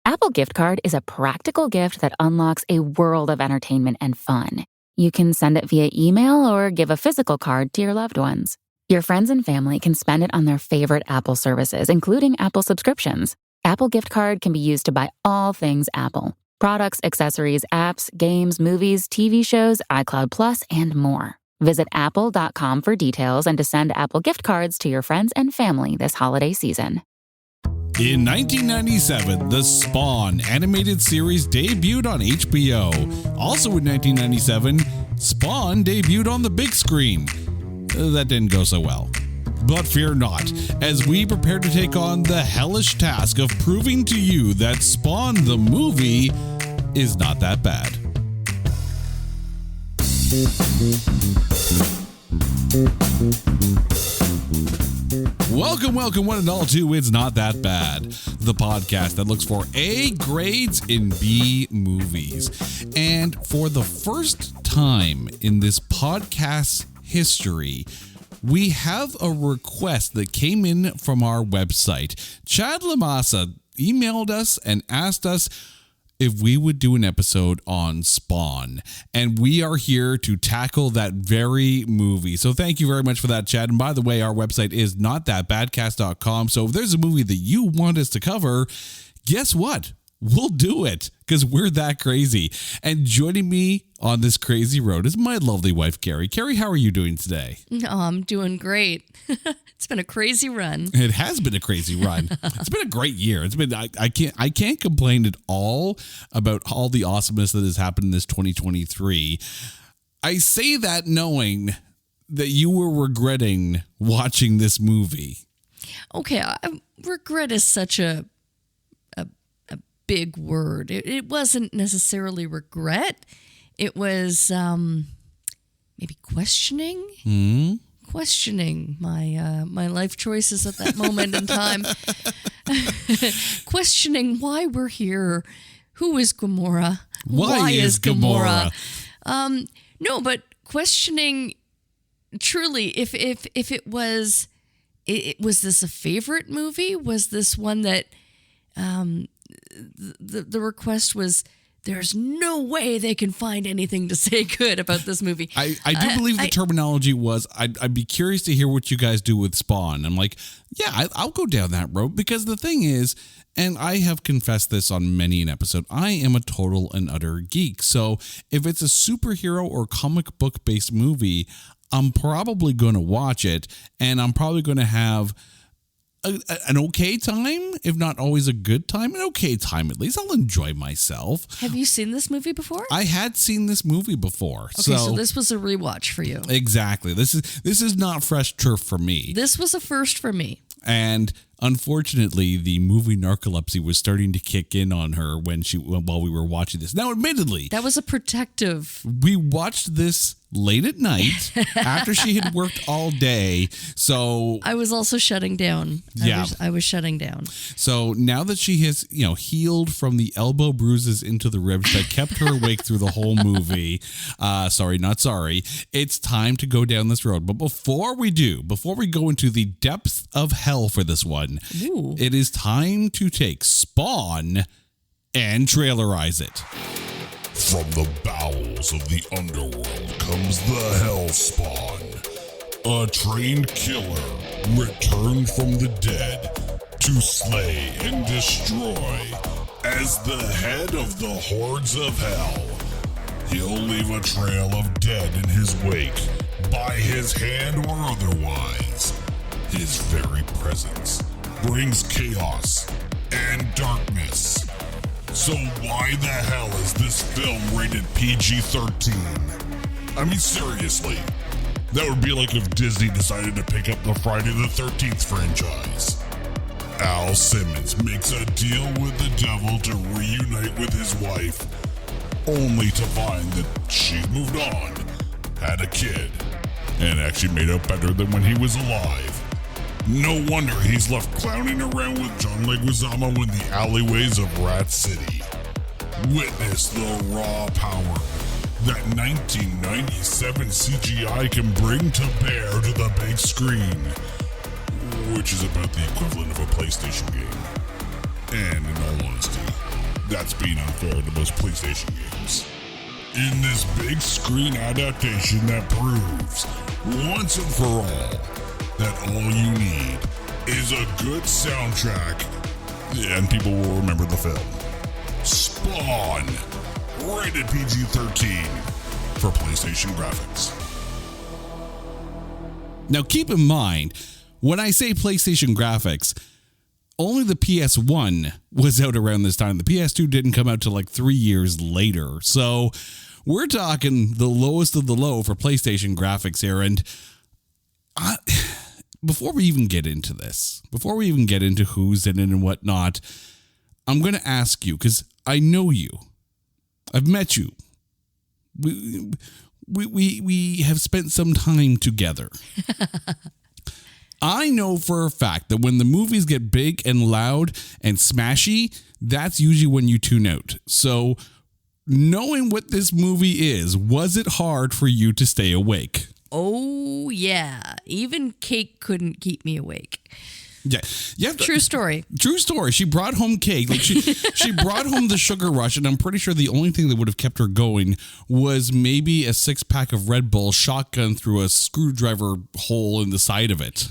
Apple Gift Card is a practical gift that unlocks a world of entertainment and fun. You can send it via email or give a physical card to your loved ones. Your friends and family can spend it on their favorite Apple services, including Apple subscriptions. Apple Gift Card can be used to buy all things Apple. Products, accessories, apps, games, movies, TV shows, iCloud Plus, and more. Visit apple.com for details and to send Apple Gift Cards to your friends and family this holiday season. In 1997, the Spawn animated series debuted on HBO. Also in 1997, Spawn debuted on the big screen. That didn't go so well. But fear not, as we prepare to take on the hellish task of proving to you that Spawn the movie is not that bad. Welcome one and all to It's Not That Bad, the podcast that looks for A grades in B movies. And for the first time in this podcast's history, we have a request that came in from our website. Chad Lamassa emailed us and asked us if we would do an episode on Spawn. And we are here to tackle that very movie. So thank you very much for that, Chad. And by the way, our website is notthatbadcast.com. So if there's a movie that you want us to cover, guess what? We'll do it because we're that crazy. And joining me on this crazy road is my lovely wife, Carrie. Carrie, how are you doing today? Oh, I'm doing great. It's been a crazy run. It has been a crazy run. It's been a great year. It's been I can't complain at all about all the awesomeness that has happened in this 2023. I say that knowing that you were regretting watching this movie. Okay, regret is such a big word. It wasn't necessarily regret. It was maybe questioning. Questioning my life choices at that moment in time. Questioning why we're here. Who is Gamora? Why is Gamora? No, but questioning truly if it was this a favorite movie? Was this one that the request was, there's no way they can find anything to say good about this movie. I do believe the terminology was, I'd be curious to hear what you guys do with Spawn. I'm like, yeah, I'll go down that road, because the thing is, and I have confessed this on many an episode, I am a total and utter geek. So if it's a superhero or comic book based movie, I'm probably going to watch it, and I'm probably going to have an okay time, if not always a good time, an okay time at least. I'll enjoy myself. Have you seen this movie before? I had seen this movie before. Okay, so this was a rewatch for you. Exactly. This is not fresh turf for me. This was a first for me. And unfortunately, the movie narcolepsy was starting to kick in on her while we were watching this. Now, admittedly, that was a protective. We watched this late at night after she had worked all day. So I was also shutting down. Yeah. I was shutting down. So now that she has, healed from the elbow bruises into the ribs that kept her awake through the whole movie, it's time to go down this road. But before we go into the depths of hell for this one, Ooh. It is time to take Spawn and trailerize it. From the bowels of the underworld comes the Hell Spawn, a trained killer returned from the dead to slay and destroy. As the head of the hordes of hell, he'll leave a trail of dead in his wake, by his hand or otherwise. His very presence brings chaos and darkness. So why the hell is this film rated PG-13? I mean, seriously. That would be like if Disney decided to pick up the Friday the 13th franchise. Al Simmons makes a deal with the devil to reunite with his wife, only to find that she's moved on, had a kid, and actually made out better than when he was alive. No wonder he's left clowning around with John Leguizamo in the alleyways of Rat City. Witness the raw power that 1997 CGI can bring to bear to the big screen, which is about the equivalent of a PlayStation game. And in all honesty, That's being unfair to most PlayStation games. In this big screen adaptation that proves, once and for all, that all you need is a good soundtrack, and people will remember the film. Spawn, rated PG-13 for PlayStation graphics. Now keep in mind, when I say PlayStation graphics, only the PS1 was out around this time. The PS2 didn't come out till like 3 years later. So we're talking the lowest of the low for PlayStation graphics here. And before we even get into this, before we even get into who's in it and whatnot, I'm going to ask you, because I know you. I've met you. We have spent some time together. I know for a fact that when the movies get big and loud and smashy, that's usually when you tune out. So knowing what this movie is, was it hard for you to stay awake? Oh, yeah. Even cake couldn't keep me awake. Yeah. True story. True story. She brought home cake. Like she brought home the sugar rush, and I'm pretty sure the only thing that would have kept her going was maybe a 6-pack of Red Bull shotgun through a screwdriver hole in the side of it.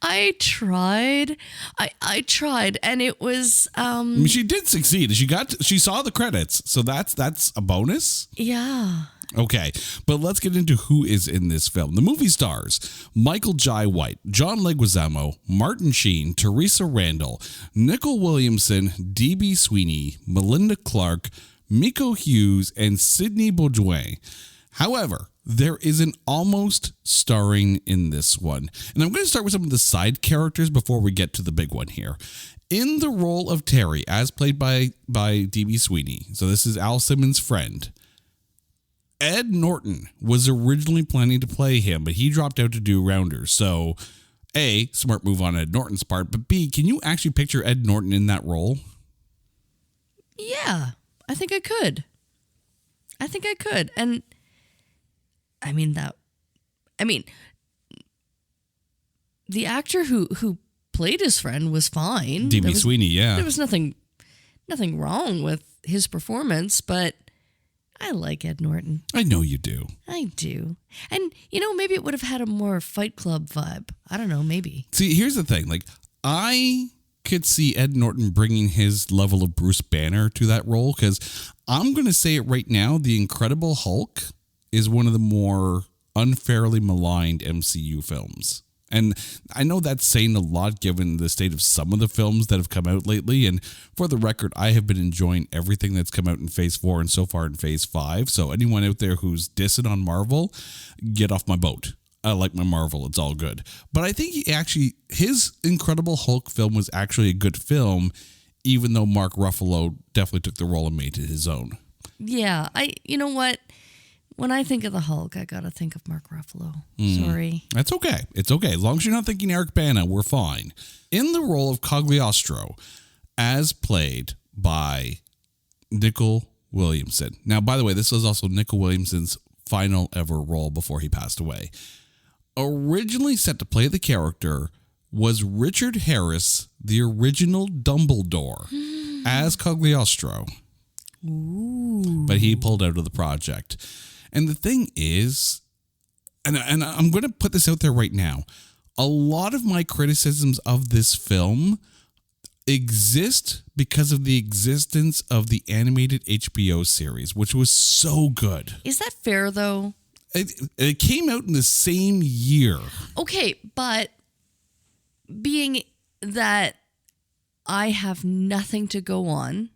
I tried. I tried, and it was I mean, she did succeed. She saw the credits, so that's a bonus. Yeah. Okay, but let's get into who is in this film. The movie stars Michael Jai White, John Leguizamo, Martin Sheen, Teresa Randall, Nicole Williamson, D.B. Sweeney, Melinda Clarke, Miko Hughes, and Sidney Beaudoin. However, there is an almost starring in this one. And I'm going to start with some of the side characters before we get to the big one here. In the role of Terry, as played by D.B. Sweeney, so this is Al Simmons' friend, Ed Norton was originally planning to play him, but he dropped out to do Rounders. So, A, smart move on Ed Norton's part, but B, can you actually picture Ed Norton in that role? Yeah, I think I could. And the actor who played his friend was fine. D.B. Sweeney, yeah. There was nothing wrong with his performance, but I like Ed Norton. I know you do. I do. And, maybe it would have had a more Fight Club vibe. I don't know, maybe. See, here's the thing. Like, I could see Ed Norton bringing his level of Bruce Banner to that role, because I'm going to say it right now, The Incredible Hulk is one of the more unfairly maligned MCU films. And I know that's saying a lot given the state of some of the films that have come out lately. And for the record, I have been enjoying everything that's come out in Phase 4 and so far in Phase 5. So anyone out there who's dissing on Marvel, get off my boat. I like my Marvel. It's all good. But I think his Incredible Hulk film was actually a good film, even though Mark Ruffalo definitely took the role and made it his own. Yeah. You know what? When I think of the Hulk, I got to think of Mark Ruffalo. Sorry. That's okay. It's okay. As long as you're not thinking Eric Bana, we're fine. In the role of Cagliostro, as played by Nicole Williamson. Now, by the way, this was also Nicole Williamson's final ever role before he passed away. Originally set to play the character was Richard Harris, the original Dumbledore, as Cagliostro. Ooh. But he pulled out of the project. And the thing is, and I'm going to put this out there right now, a lot of my criticisms of this film exist because of the existence of the animated HBO series, which was so good. Is that fair, though? It came out in the same year. Okay, but being that I have nothing to go on,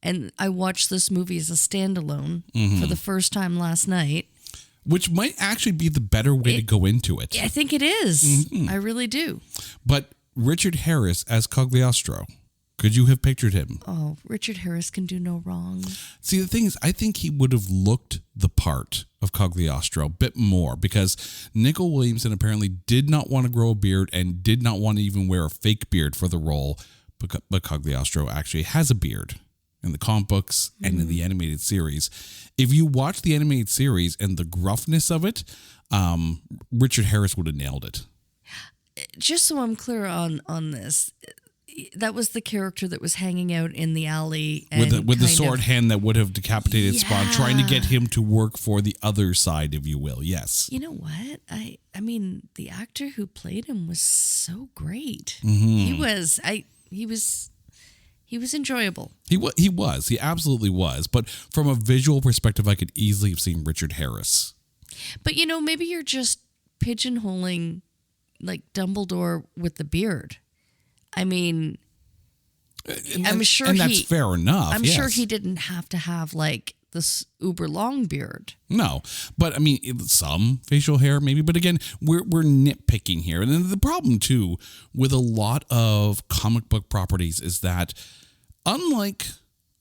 and I watched this movie as a standalone for the first time last night. Which might actually be the better way to go into it. I think it is. Mm-hmm. I really do. But Richard Harris as Cagliostro, could you have pictured him? Oh, Richard Harris can do no wrong. See, the thing is, I think he would have looked the part of Cagliostro a bit more, because Nicole Williamson apparently did not want to grow a beard and did not want to even wear a fake beard for the role, but Cagliostro actually has a beard in the comic books and in the animated series. If you watch the animated series and the gruffness of it, Richard Harris would have nailed it. Just so I'm clear on this, that was the character that was hanging out in the alley with the sword hand that would have decapitated Spawn, trying to get him to work for the other side, if you will. Yes. You know what? I mean, the actor who played him was so great. Mm-hmm. He was enjoyable. He was. He absolutely was. But from a visual perspective, I could easily have seen Richard Harris. But maybe you're just pigeonholing like Dumbledore with the beard. I mean, I'm sure and that's fair enough. I'm sure he didn't have to have like this uber long beard. No, but I mean, some facial hair maybe. But again, we're nitpicking here. And then the problem too with a lot of comic book properties is that unlike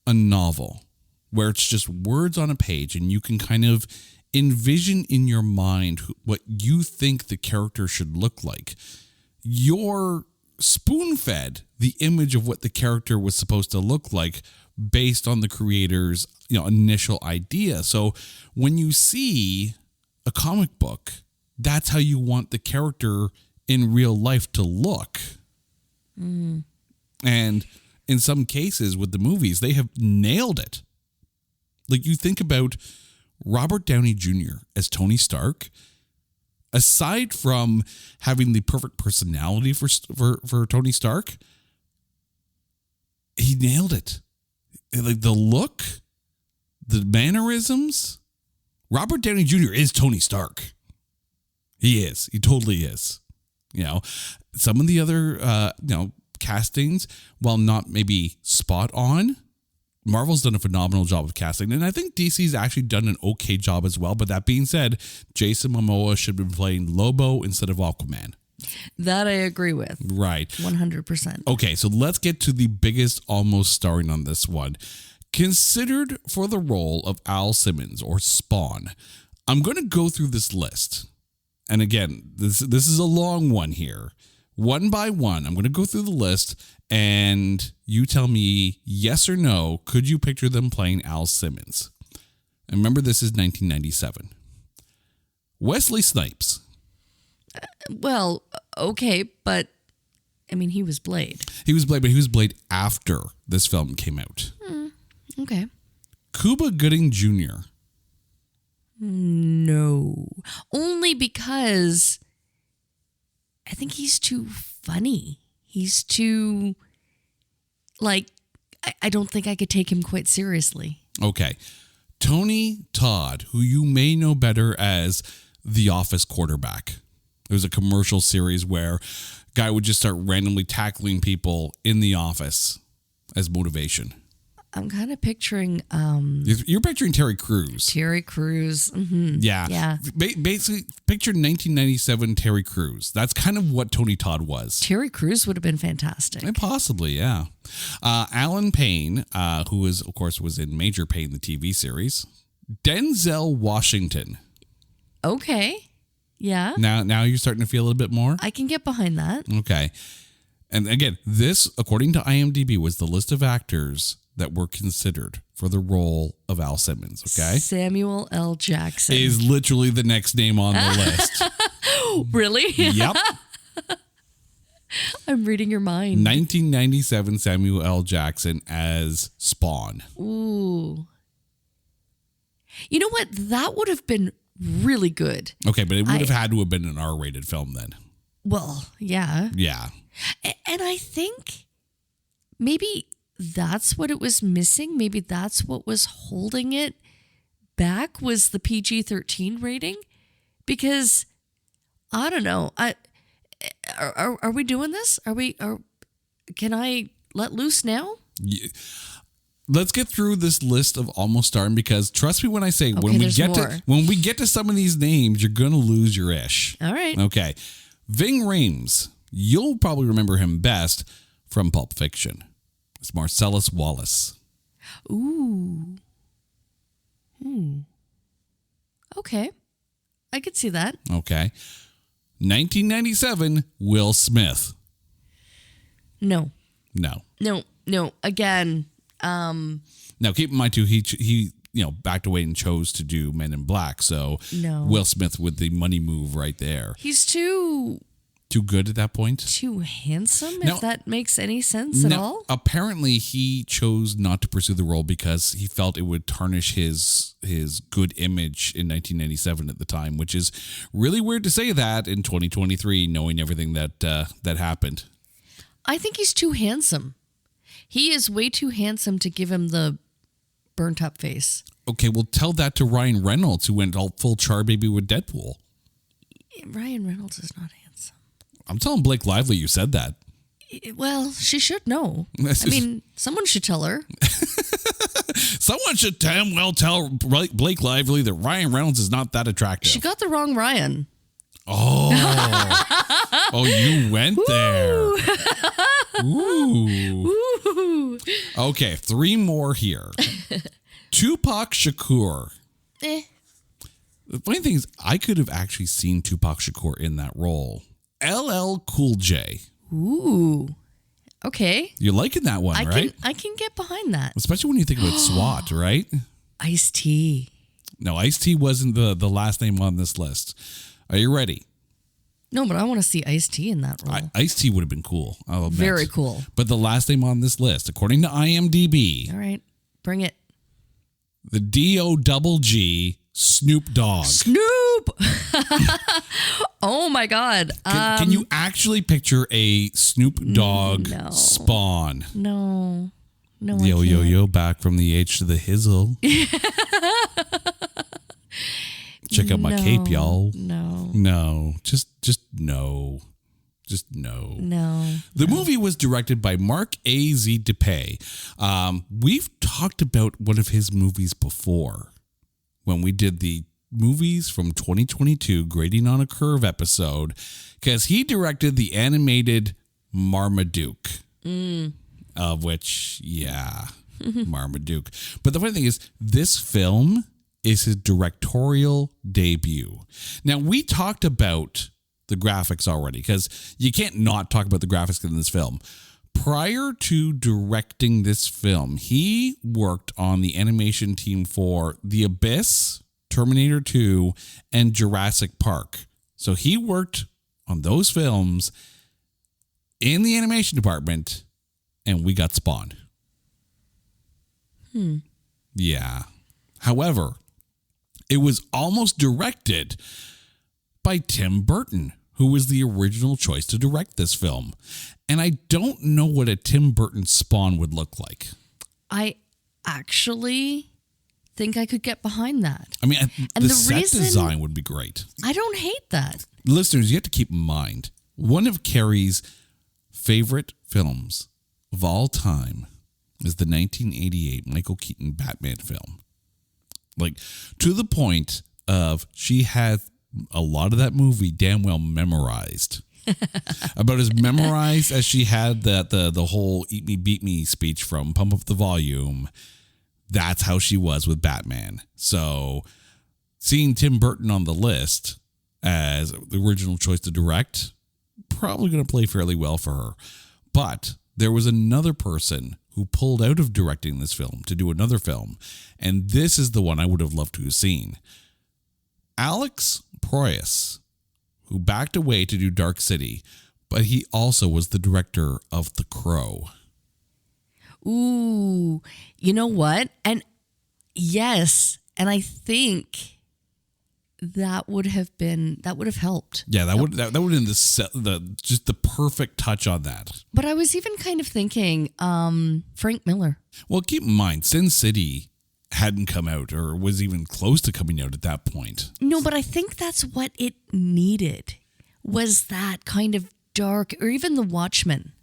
a novel where it's just words on a page and you can kind of envision in your mind what you think the character should look like, you're spoon-fed the image of what the character was supposed to look like based on the creator's initial idea. So when you see a comic book, that's how you want the character in real life to look. And in some cases with the movies, they have nailed it. Like, you think about Robert Downey Jr. as Tony Stark. Aside from having the perfect personality for Tony Stark, he nailed it. Like, the look, the mannerisms. Robert Downey Jr. is Tony Stark. He is. He totally is. Some of the other castings, while not maybe spot on, Marvel's done a phenomenal job of casting, and I think DC's actually done an okay job as well. But that being said, Jason Momoa should have been playing Lobo instead of Aquaman. That I agree with. Right. 100%. Okay, so let's get to the biggest almost starring on this one. Considered for the role of Al Simmons or Spawn, I'm going to go through this list. And again, this is a long one here. One by one, I'm going to go through the list, and you tell me yes or no, could you picture them playing Al Simmons? And remember, this is 1997. Wesley Snipes. Well, okay, but I mean, he was Blade. He was Blade, but he was Blade after this film came out. Okay. Cuba Gooding Jr. No. Only because I think he's too funny. He's too, I don't think I could take him quite seriously. Okay. Tony Todd, who you may know better as The Office quarterback. It was a commercial series where a guy would just start randomly tackling people in the office as motivation. I'm kind of picturing... You're picturing Terry Crews. Terry Crews. Mm-hmm. Yeah. Basically, picture 1997 Terry Crews. That's kind of what Tony Todd was. Terry Crews would have been fantastic. And possibly, yeah. Alan Payne, who is, of course, was in Major Payne, the TV series. Denzel Washington. Okay. Yeah. Now you're starting to feel a little bit more? I can get behind that. Okay. And again, this, according to IMDb, was the list of actors that were considered for the role of Al Simmons, okay? Samuel L. Jackson. Is literally the next name on the list. Really? Yep. I'm reading your mind. 1997 Samuel L. Jackson as Spawn. Ooh. You know what? That would have been really good. Okay, but it would have had to have been an R-rated film then. Well, yeah. Yeah. And I think maybe that's what it was missing. Maybe that's what was holding it back, was the PG-13 rating. Because I don't know. Are we doing this? Can I let loose now? Yeah. Let's get through this list of almost starring, because trust me when I say, when we get to some of these names, you're gonna lose your ish. All right. Okay. Ving Rhames. You'll probably remember him best from Pulp Fiction. It's Marcellus Wallace. Ooh. Okay. I could see that. Okay. 1997, Will Smith. No. Again. Now, keep in mind, too, he backed away and chose to do Men in Black. So no. Will Smith with the money move right there. He's too Too good at that point? Too handsome, No. if that makes any sense at all? Apparently, he chose not to pursue the role because he felt it would tarnish his good image in 1997 at the time, which is really weird to say that in 2023, knowing everything that happened. I think he's too handsome. He is way too handsome to give him the burnt up face. Okay, well, tell that to Ryan Reynolds, who went all full char baby with Deadpool. Ryan Reynolds is not handsome. I'm telling Blake Lively you said that. Well, she should know. I mean, someone should tell her. Someone should damn well tell Blake Lively that Ryan Reynolds is not that attractive. She got the wrong Ryan. Oh. Oh, you went there. Ooh. Ooh. Okay, 3 more here. Tupac Shakur. The funny thing is, I could have actually seen Tupac Shakur in that role. LL Cool J. Ooh. Okay. You're liking that one, right? I can get behind that. Especially when you think about SWAT, right? Ice-T. No, Ice-T wasn't the last name on this list. Are you ready? No, but I want to see Ice-T in that role. Ice-T would have been cool, I'll admit. Very cool. But the last name on this list, according to IMDb, All right. Bring it. the D-O-double-G, Snoop Dogg. Snoop! Oh, my God. Can you actually picture a Snoop Dogg no. Spawn? No. No, Yo, I yo, can't. yo, back from the H to the Hizzle. Check out my cape, y'all. No. No, just no. Just no. No. The movie was directed by Mark A.Z. DePay. We've talked about one of his movies before when we did the movies from 2022 Grading on a Curve episode, because he directed the animated Marmaduke, of which, yeah, Marmaduke. But the funny thing is, this film is his directorial debut. Now, we talked about the graphics already, because you can't not talk about the graphics in this film. Prior to directing this film, he worked on the animation team for The Abyss, Terminator 2, and Jurassic Park. So he worked on those films in the animation department, and we got Spawn. Yeah. However, it was almost directed by Tim Burton, who was the original choice to direct this film. And I don't know what a Tim Burton Spawn would look like. I actually think I could get behind that. I mean, And the the set reason- design would be great. I don't hate that. Listeners, you have to keep in mind, one of Carrie's favorite films of all time is the 1988 Michael Keaton Batman film. Like, to the point of she had a lot of that movie damn well memorized. About as memorized as she had the whole Eat Me, Beat Me speech from Pump Up the Volume. That's how she was with Batman. So seeing Tim Burton on the list as the original choice to direct, probably going to play fairly well for her. But there was another person who pulled out of directing this film to do another film. And this is the one I would have loved to have seen. Alex Proyas, who backed away to do Dark City, but he also was the director of The Crow. Ooh, you know what? And yes, and I think that would have helped. Yeah, that would have been just the perfect touch on that. But I was even kind of thinking Frank Miller. Well, keep in mind, Sin City hadn't come out or was even close to coming out at that point. No, but I think that's what it needed, was that kind of dark, or even The Watchmen.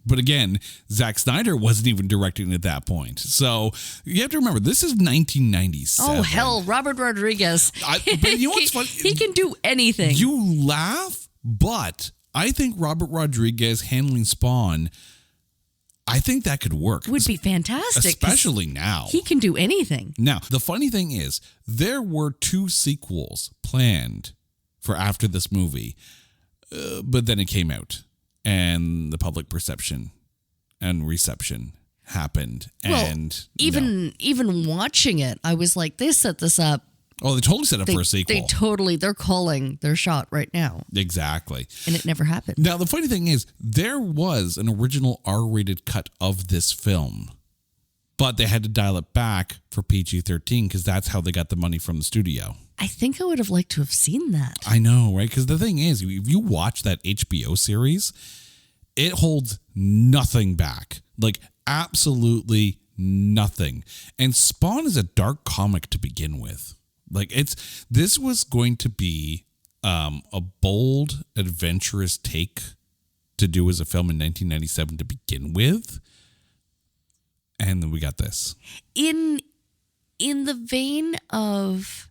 But again, Zack Snyder wasn't even directing at that point. So you have to remember, this is 1997. Oh, hell, Robert Rodriguez. But you know what's funny? He can do anything. You laugh, but I think Robert Rodriguez handling Spawn, I think that could work. Would be fantastic. Especially now. He can do anything. Now, the funny thing is, there were 2 sequels planned for after this movie, but then it came out, and the public perception and reception happened. Well, and even watching it, I was like, they set this up Oh, they totally set up for a sequel. They're calling their shot right now. Exactly. And it never happened. Now, the funny thing is, there was an original R-rated cut of this film, but they had to dial it back for PG-13 because that's how they got the money from the studio. I think I would have liked to have seen that. I know, right? Because the thing is, if you watch that HBO series, it holds nothing back. Like, absolutely nothing. And Spawn is a dark comic to begin with. Like, this was going to be a bold, adventurous take to do as a film in 1997 to begin with. And then we got this. In the vein of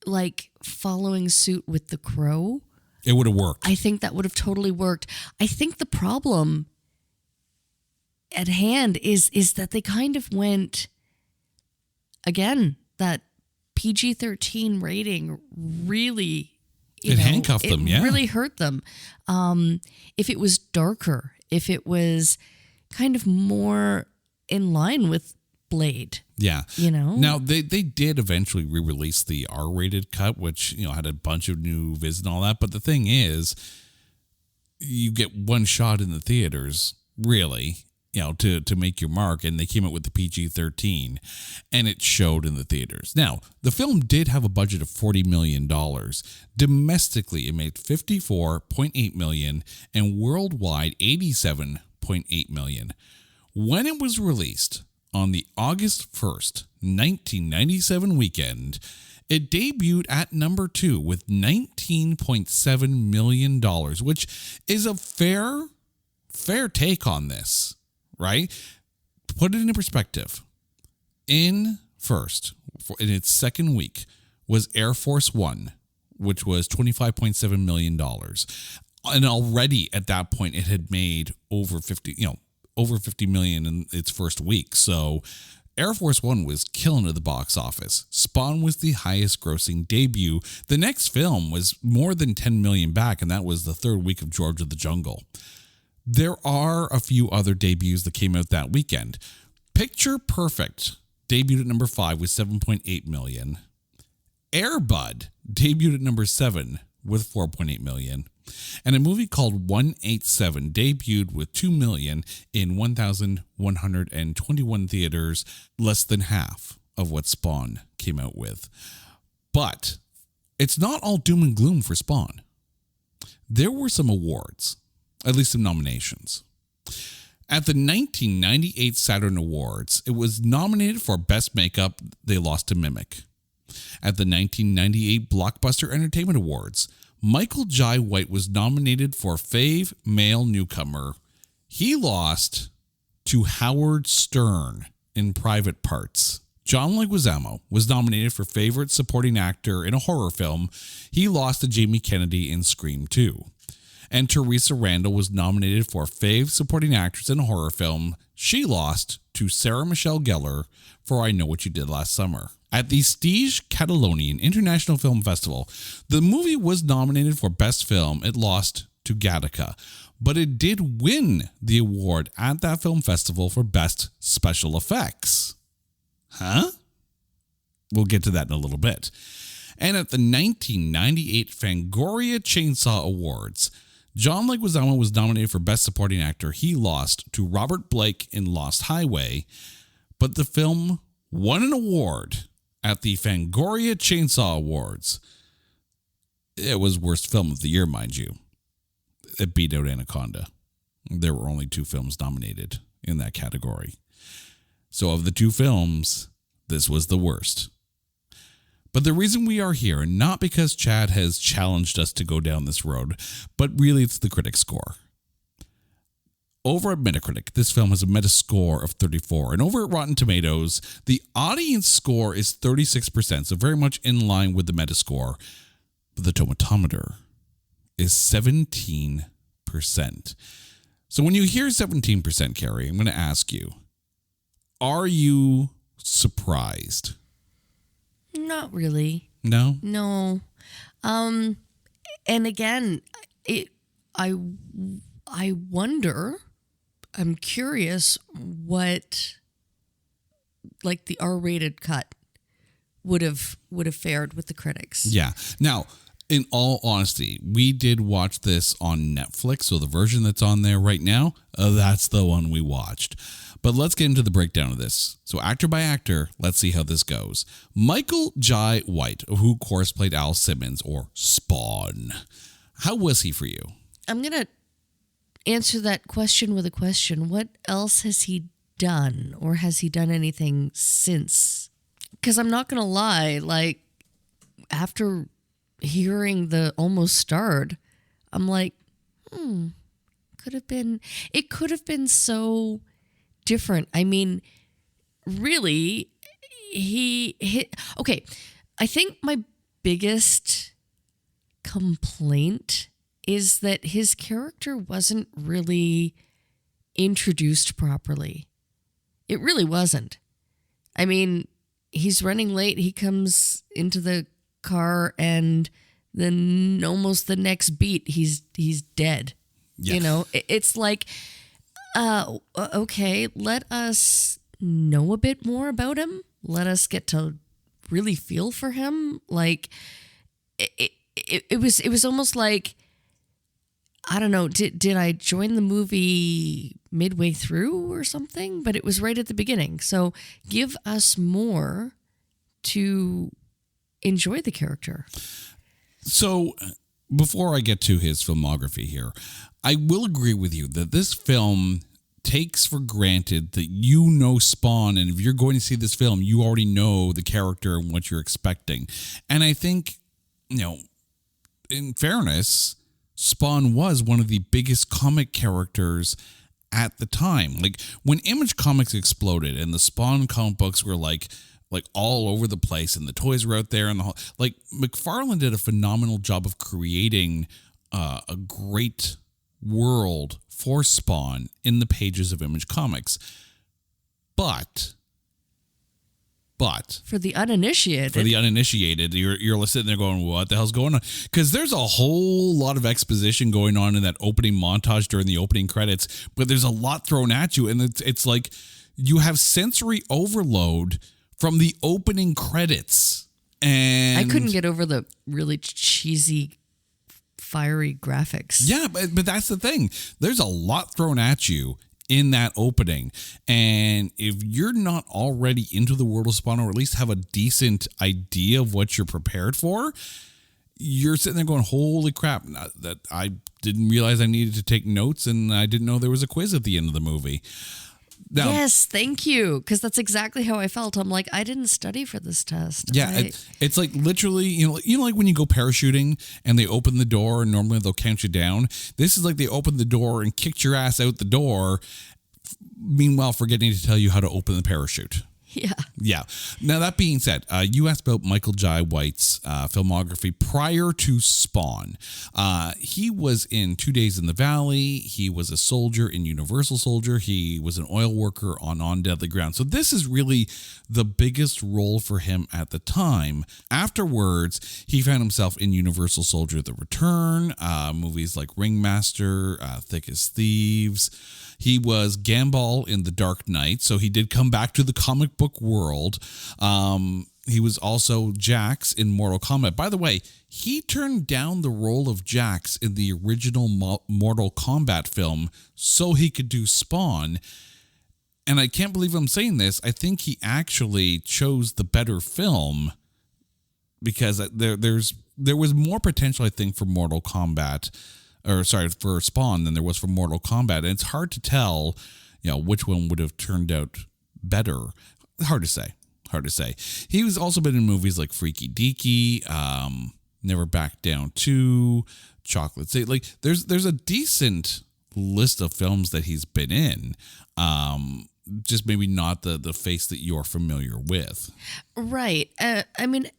like following suit with The Crow, it would have worked. I think that would have totally worked. I think the problem at hand is that they kind of went, again, that PG-13 rating really, handcuffed them, yeah. It really hurt them. If it was darker, if it was kind of more in line with Blade. Yeah. Now they did eventually re-release the R-rated cut, which, had a bunch of new vids and all that. But the thing is, you get one shot in the theaters, really, to make your mark. And they came out with the PG-13 and it showed in the theaters. Now, the film did have a budget of $40 million. Domestically, it made $54.8 million and worldwide $87.8 million. When it was released on the August 1st, 1997 weekend, it debuted at number 2 with $19.7 million, which is a fair take on this, right? Put it into perspective. In its second week, was Air Force One, which was $25.7 million. And already at that point, it had made over 50 million in its first week. So Air Force One was killing at the box office. Spawn was the highest grossing debut. The next film was more than 10 million back, and that was the third week of George of the Jungle. There are a few other debuts that came out that weekend. Picture Perfect debuted at number 5 with 7.8 million. Air Bud debuted at number 7 with 4.8 million. And a movie called 187 debuted with 2 million in 1,121 theaters, less than half of what Spawn came out with. But it's not all doom and gloom for Spawn. There were some awards, at least some nominations. At the 1998 Saturn Awards, it was nominated for Best Makeup. They lost to Mimic. At the 1998 Blockbuster Entertainment Awards, Michael Jai White was nominated for Fave Male Newcomer. He lost to Howard Stern in Private Parts. John Leguizamo was nominated for Favorite Supporting Actor in a Horror Film. He lost to Jamie Kennedy in Scream 2. And Teresa Randall was nominated for Fave Supporting Actress in a Horror Film. She lost to Sarah Michelle Gellar for I Know What You Did Last Summer. At the Stige Catalonian International Film Festival, the movie was nominated for Best Film. It lost to Gattaca, but it did win the award at that film festival for Best Special Effects. Huh? We'll get to that in a little bit. And at the 1998 Fangoria Chainsaw Awards, John Leguizamo was nominated for Best Supporting Actor. He lost to Robert Blake in Lost Highway, but the film won an award at the Fangoria Chainsaw Awards. It was Worst Film of the Year, mind you. It beat out Anaconda. There were only 2 films nominated in that category. So of the 2 films, this was the worst. But the reason we are here, not because Chad has challenged us to go down this road, but really it's the critic score. Over at Metacritic, this film has a Metascore of 34. And over at Rotten Tomatoes, the audience score is 36%, so very much in line with the Metascore. But the tomatometer is 17%. So when you hear 17%, Carrie, I'm going to ask you, are you surprised? Not really. No? No. And again, I wonder, I'm curious what, like the R-rated cut, would have fared with the critics. Yeah. Now, in all honesty, we did watch this on Netflix, so the version that's on there right now, that's the one we watched. But let's get into the breakdown of this. So actor by actor, let's see how this goes. Michael Jai White, who of course played Al Simmons, or Spawn. How was he for you? I'm going to answer that question with a question. What else has he done, or has he done anything since? Because I'm not going to lie, like, after hearing the Almost Starred, I'm like, it could have been so different. I mean, really, okay, I think my biggest complaint is that his character wasn't really introduced properly. It really wasn't. I mean, he's running late. He comes into the car, and then almost the next beat, he's dead. Yeah. You know, it's like, okay, let us know a bit more about him. Let us get to really feel for him. Like, it was almost like, I don't know, did I join the movie midway through or something? But it was right at the beginning. So give us more to enjoy the character. So before I get to his filmography here, I will agree with you that this film takes for granted that you know Spawn, and if you're going to see this film, you already know the character and what you're expecting. And I think, in fairness, Spawn was one of the biggest comic characters at the time. Like, when Image Comics exploded and the Spawn comic books were like all over the place, and the toys were out there, and McFarlane did a phenomenal job of creating a great world for Spawn in the pages of Image Comics. But for the uninitiated, you're sitting there going, what the hell's going on? Because there's a whole lot of exposition going on in that opening montage during the opening credits, but there's a lot thrown at you, and it's like you have sensory overload from the opening credits. And I couldn't get over the really cheesy, fiery graphics. Yeah, but that's the thing. There's a lot thrown at you in that opening. And if you're not already into the world of Spawn, or at least have a decent idea of what you're prepared for, you're sitting there going, holy crap, that I didn't realize I needed to take notes, and I didn't know there was a quiz at the end of the movie. Now, yes, thank you, because that's exactly how I felt. I'm like, I didn't study for this test. Yeah, it's like literally, like when you go parachuting and they open the door and normally they'll count you down. This is like they opened the door and kicked your ass out the door, meanwhile forgetting to tell you how to open the parachute. Yeah. Now, that being said, you asked about Michael Jai White's filmography prior to Spawn. He was in 2 Days in the Valley. He was a soldier in Universal Soldier. He was an oil worker on Deadly Ground. So this is really the biggest role for him at the time. Afterwards, he found himself in Universal Soldier: The Return, movies like Ringmaster, Thick as Thieves. He was Gambol in The Dark Knight, so he did come back to the comic book world. He was also Jax in Mortal Kombat. By the way, he turned down the role of Jax in the original Mortal Kombat film so he could do Spawn. And I can't believe I'm saying this. I think he actually chose the better film because there was more potential, I think, for Mortal Kombat. For Spawn than there was for Mortal Kombat. And it's hard to tell, which one would have turned out better. Hard to say. He was also been in movies like Freaky Deaky, Never Back Down 2, Chocolate City. Like, there's a decent list of films that he's been in. Just maybe not the face that you're familiar with. Right. I mean,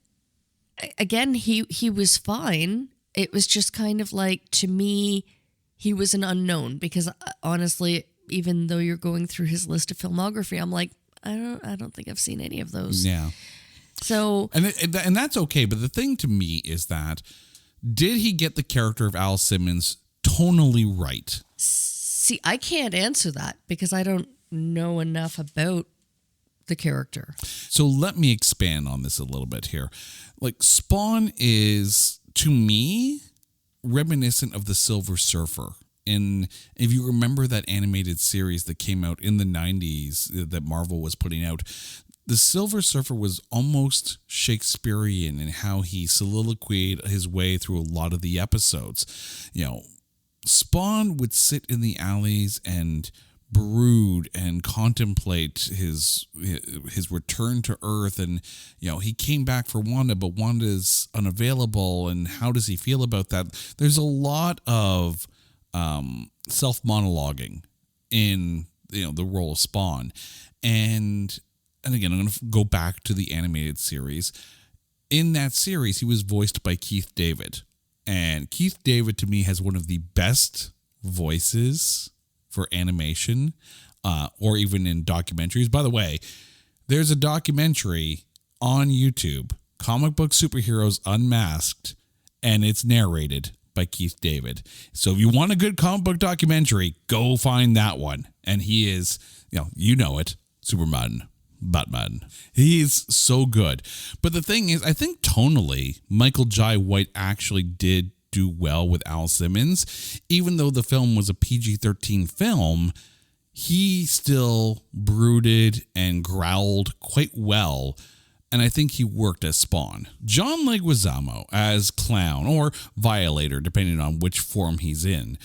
again, he was fine. It was just kind of like, to me, he was an unknown, because honestly, even though you're going through his list of filmography, I'm like, I don't think I've seen any of those. Yeah. So, and that's okay. But the thing to me is that, did he get the character of Al Simmons tonally right? See, I can't answer that because I don't know enough about the character. So let me expand on this a little bit here. Like, Spawn is, to me, reminiscent of the Silver Surfer. And if you remember that animated series that came out in the 90s that Marvel was putting out, the Silver Surfer was almost Shakespearean in how he soliloquied his way through a lot of the episodes. You know, Spawn would sit in the alleys and brood and contemplate his return to Earth, and you know, he came back for Wanda, but Wanda's unavailable, and how does he feel about that? There's a lot of self-monologuing in, you know, the role of Spawn, and again, I'm going to go back to the animated series. In that series, he was voiced by Keith David, and Keith David to me has one of the best voices for animation, or even in documentaries. By the way, there's a documentary on YouTube, Comic Book Superheroes Unmasked, and it's narrated by Keith David. So if you want a good comic book documentary, go find that one. And he is, you know it, Superman, Batman. He's so good. But the thing is, I think tonally, Michael Jai White actually did do well with Al Simmons. Even though the film was a PG-13 film, he still brooded and growled quite well, and I think he worked as Spawn. John Leguizamo as Clown, or Violator, depending on which form he's in.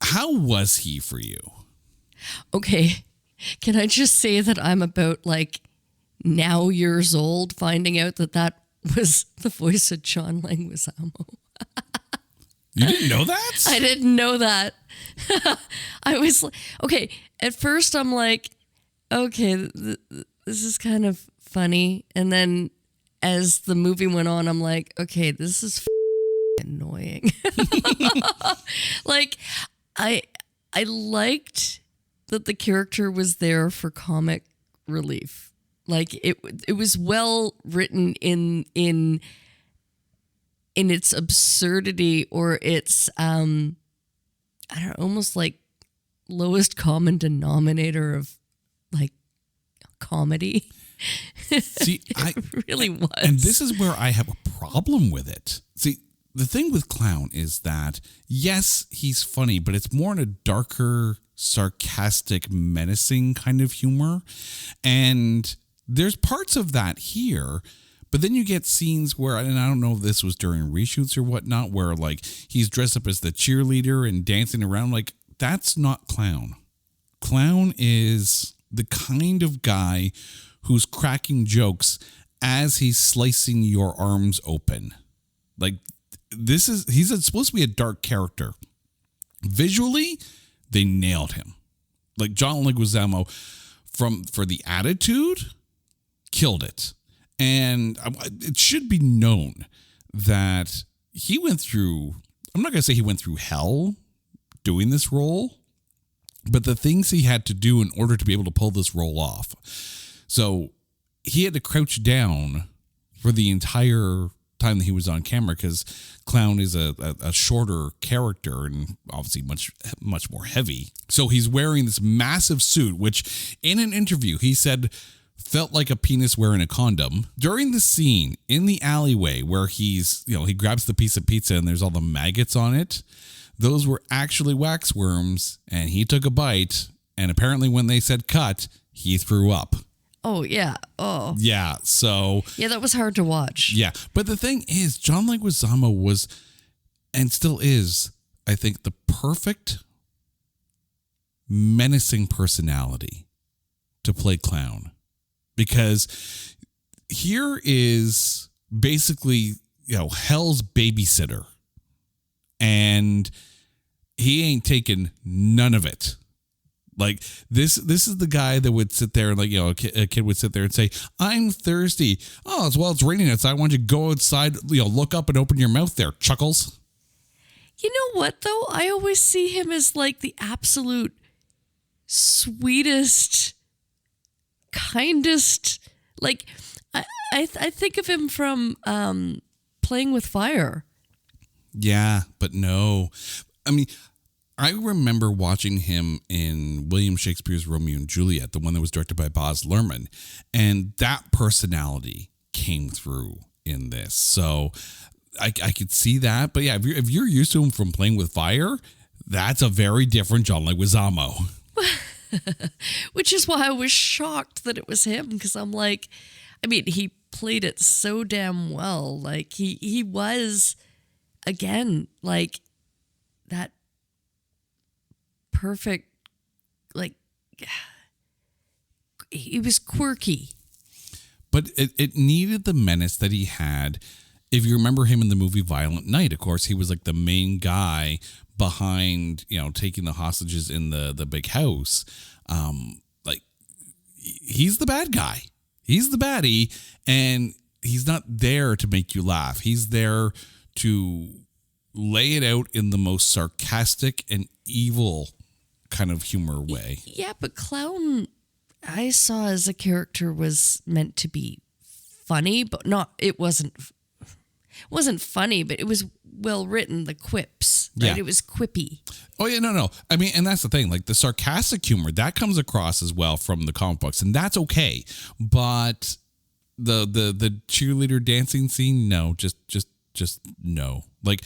How was he for you? Okay, can I just say that I'm about now years old finding out that was the voice of John Leguizamo. You didn't know that? I didn't know that. I was okay. At first, I'm like, okay, this is kind of funny. And then as the movie went on, I'm like, okay, this is annoying. I liked that the character was there for comic relief. Like it was well written in its absurdity, or its I don't know, almost like lowest common denominator of comedy. See, it really was. And this is where I have a problem with it. See, the thing with Clown is that, yes, he's funny, but it's more in a darker, sarcastic, menacing kind of humor. And there's parts of that here. But then you get scenes where, and I don't know if this was during reshoots or whatnot, where he's dressed up as the cheerleader and dancing around. That's not Clown. Clown is the kind of guy who's cracking jokes as he's slicing your arms open. He's supposed to be a dark character. Visually, they nailed him. John Leguizamo, for the attitude, killed it. And it should be known that he went through, I'm not going to say he went through hell doing this role, but the things he had to do in order to be able to pull this role off. So he had to crouch down for the entire time that he was on camera, because Clown is a shorter character and obviously much more heavy. So he's wearing this massive suit, which in an interview he said felt like a penis wearing a condom. During the scene in the alleyway where he grabs the piece of pizza and there's all the maggots on it, those were actually wax worms, and he took a bite, and apparently when they said cut, he threw up. Oh, yeah. Oh. Yeah, so... Yeah, that was hard to watch. Yeah, but the thing is, John Leguizamo was, and still is, I think, the perfect menacing personality to play Clown. Because here is basically, hell's babysitter. And he ain't taking none of it. This is the guy that would sit there and a kid would sit there and say, I'm thirsty. Oh, it's raining outside. Why don't you go outside, look up and open your mouth there, Chuckles. You know what, though? I always see him as the absolute sweetest, kindest, I think of him from Playing with Fire. Yeah, but no. I mean, I remember watching him in William Shakespeare's Romeo and Juliet, the one that was directed by Baz Luhrmann, and that personality came through in this. So I could see that. But yeah, if you're used to him from Playing with Fire, that's a very different John Leguizamo. Which is why I was shocked that it was him, because I'm like, I mean, he played it so damn well. Like he was, again, like that perfect, like he was quirky. But it needed the menace that he had. If you remember him in the movie Violent Night, of course, he was like the main guy behind, taking the hostages in the big house. Like he's the bad guy. He's the baddie, and he's not there to make you laugh. He's there to lay it out in the most sarcastic and evil kind of humor way. Yeah, but Clown, I saw as a character, was meant to be funny, but it wasn't funny, but it was well written, the quips, right? Yeah. It was quippy. Oh, yeah, no. I mean, and that's the thing, like the sarcastic humor, that comes across as well from the comic books, and that's okay. But the cheerleader dancing scene, no, just no. Like,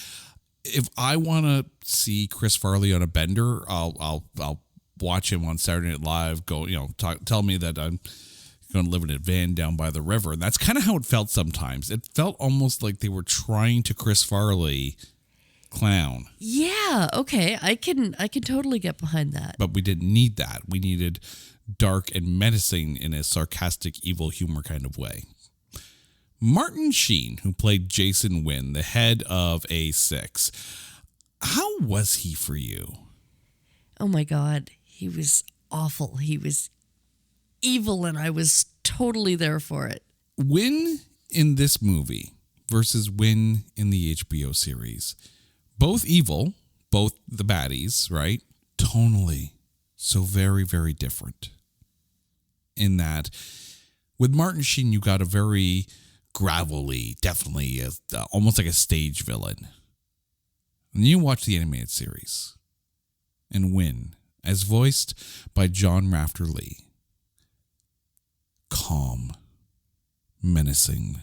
if I want to see Chris Farley on a bender, I'll watch him on Saturday Night Live. Go, tell me that I'm going to live in a van down by the river, and that's kind of how it felt sometimes. It felt almost like they were trying to Chris Farley Clown. Yeah, okay, I can totally get behind that. But we didn't need that. We needed dark and menacing in a sarcastic, evil humor kind of way. Martin Sheen, who played Jason Wynn, the head of A6, how was he for you? Oh my God, he was awful. He was evil, and I was totally there for it. Wynn in this movie versus Wynn in the HBO series, both evil, both the baddies, right? Tonally, so very, very different. In that, with Martin Sheen, you got a very gravelly, definitely almost like a stage villain. And you watch the animated series, and Wynn, as voiced by John Rafter Lee, calm, menacing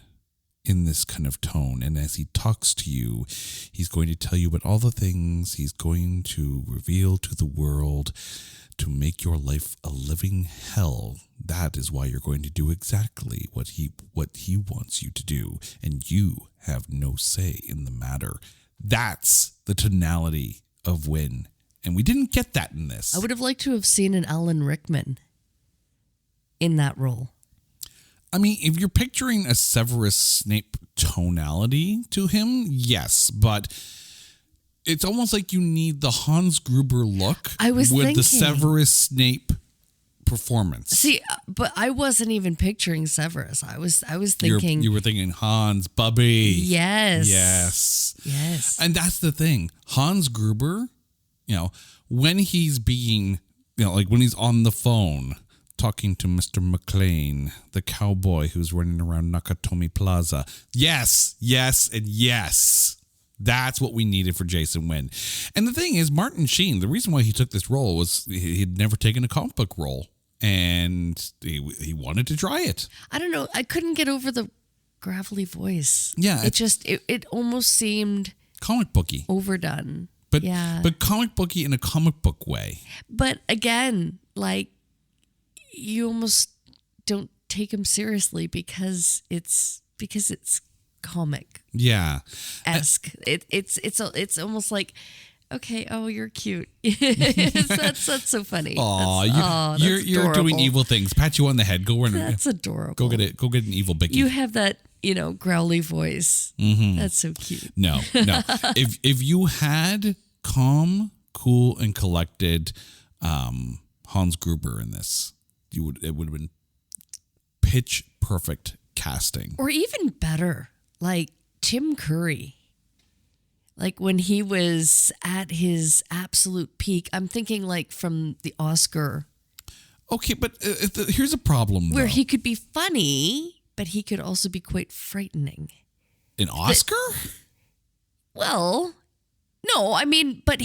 in this kind of tone. And as he talks to you, he's going to tell you about all the things he's going to reveal to the world to make your life a living hell. That is why you're going to do exactly what he wants you to do, and you have no say in the matter. That's the tonality of Wynn, and we didn't get that in this. I would have liked to have seen an Alan Rickman in that role. I mean, if you're picturing a Severus Snape tonality to him, yes, but it's almost like you need the Hans Gruber look with the Severus Snape performance. See, but I wasn't even picturing Severus. I was thinking you were thinking Hans Bubby. Yes. And that's the thing. Hans Gruber, when he's being, like when he's on the phone talking to Mr. McLean, the cowboy who's running around Nakatomi Plaza. Yes, and yes. That's what we needed for Jason Wynn. And the thing is, Martin Sheen, the reason why he took this role was he'd never taken a comic book role, and he wanted to try it. I don't know. I couldn't get over the gravelly voice. Yeah. It almost seemed comic booky. Overdone. But yeah. But comic booky in a comic book way. But again, like, you almost don't take him seriously because it's comic. Yeah. Esque. It's almost like, okay, oh, you're cute. that's so funny. You're doing evil things. Pat you on the head. Go run. That's adorable. Go get an evil Bicky. You have that, growly voice. Mm-hmm. That's so cute. No. If you had calm, cool, and collected Hans Gruber in this, it would have been pitch perfect casting. Or even better, like Tim Curry. Like when he was at his absolute peak, I'm thinking like from the Oscar. Okay, but here's a problem, where though. he could be funny, but he could also be quite frightening. An Oscar? Well, no, I mean, but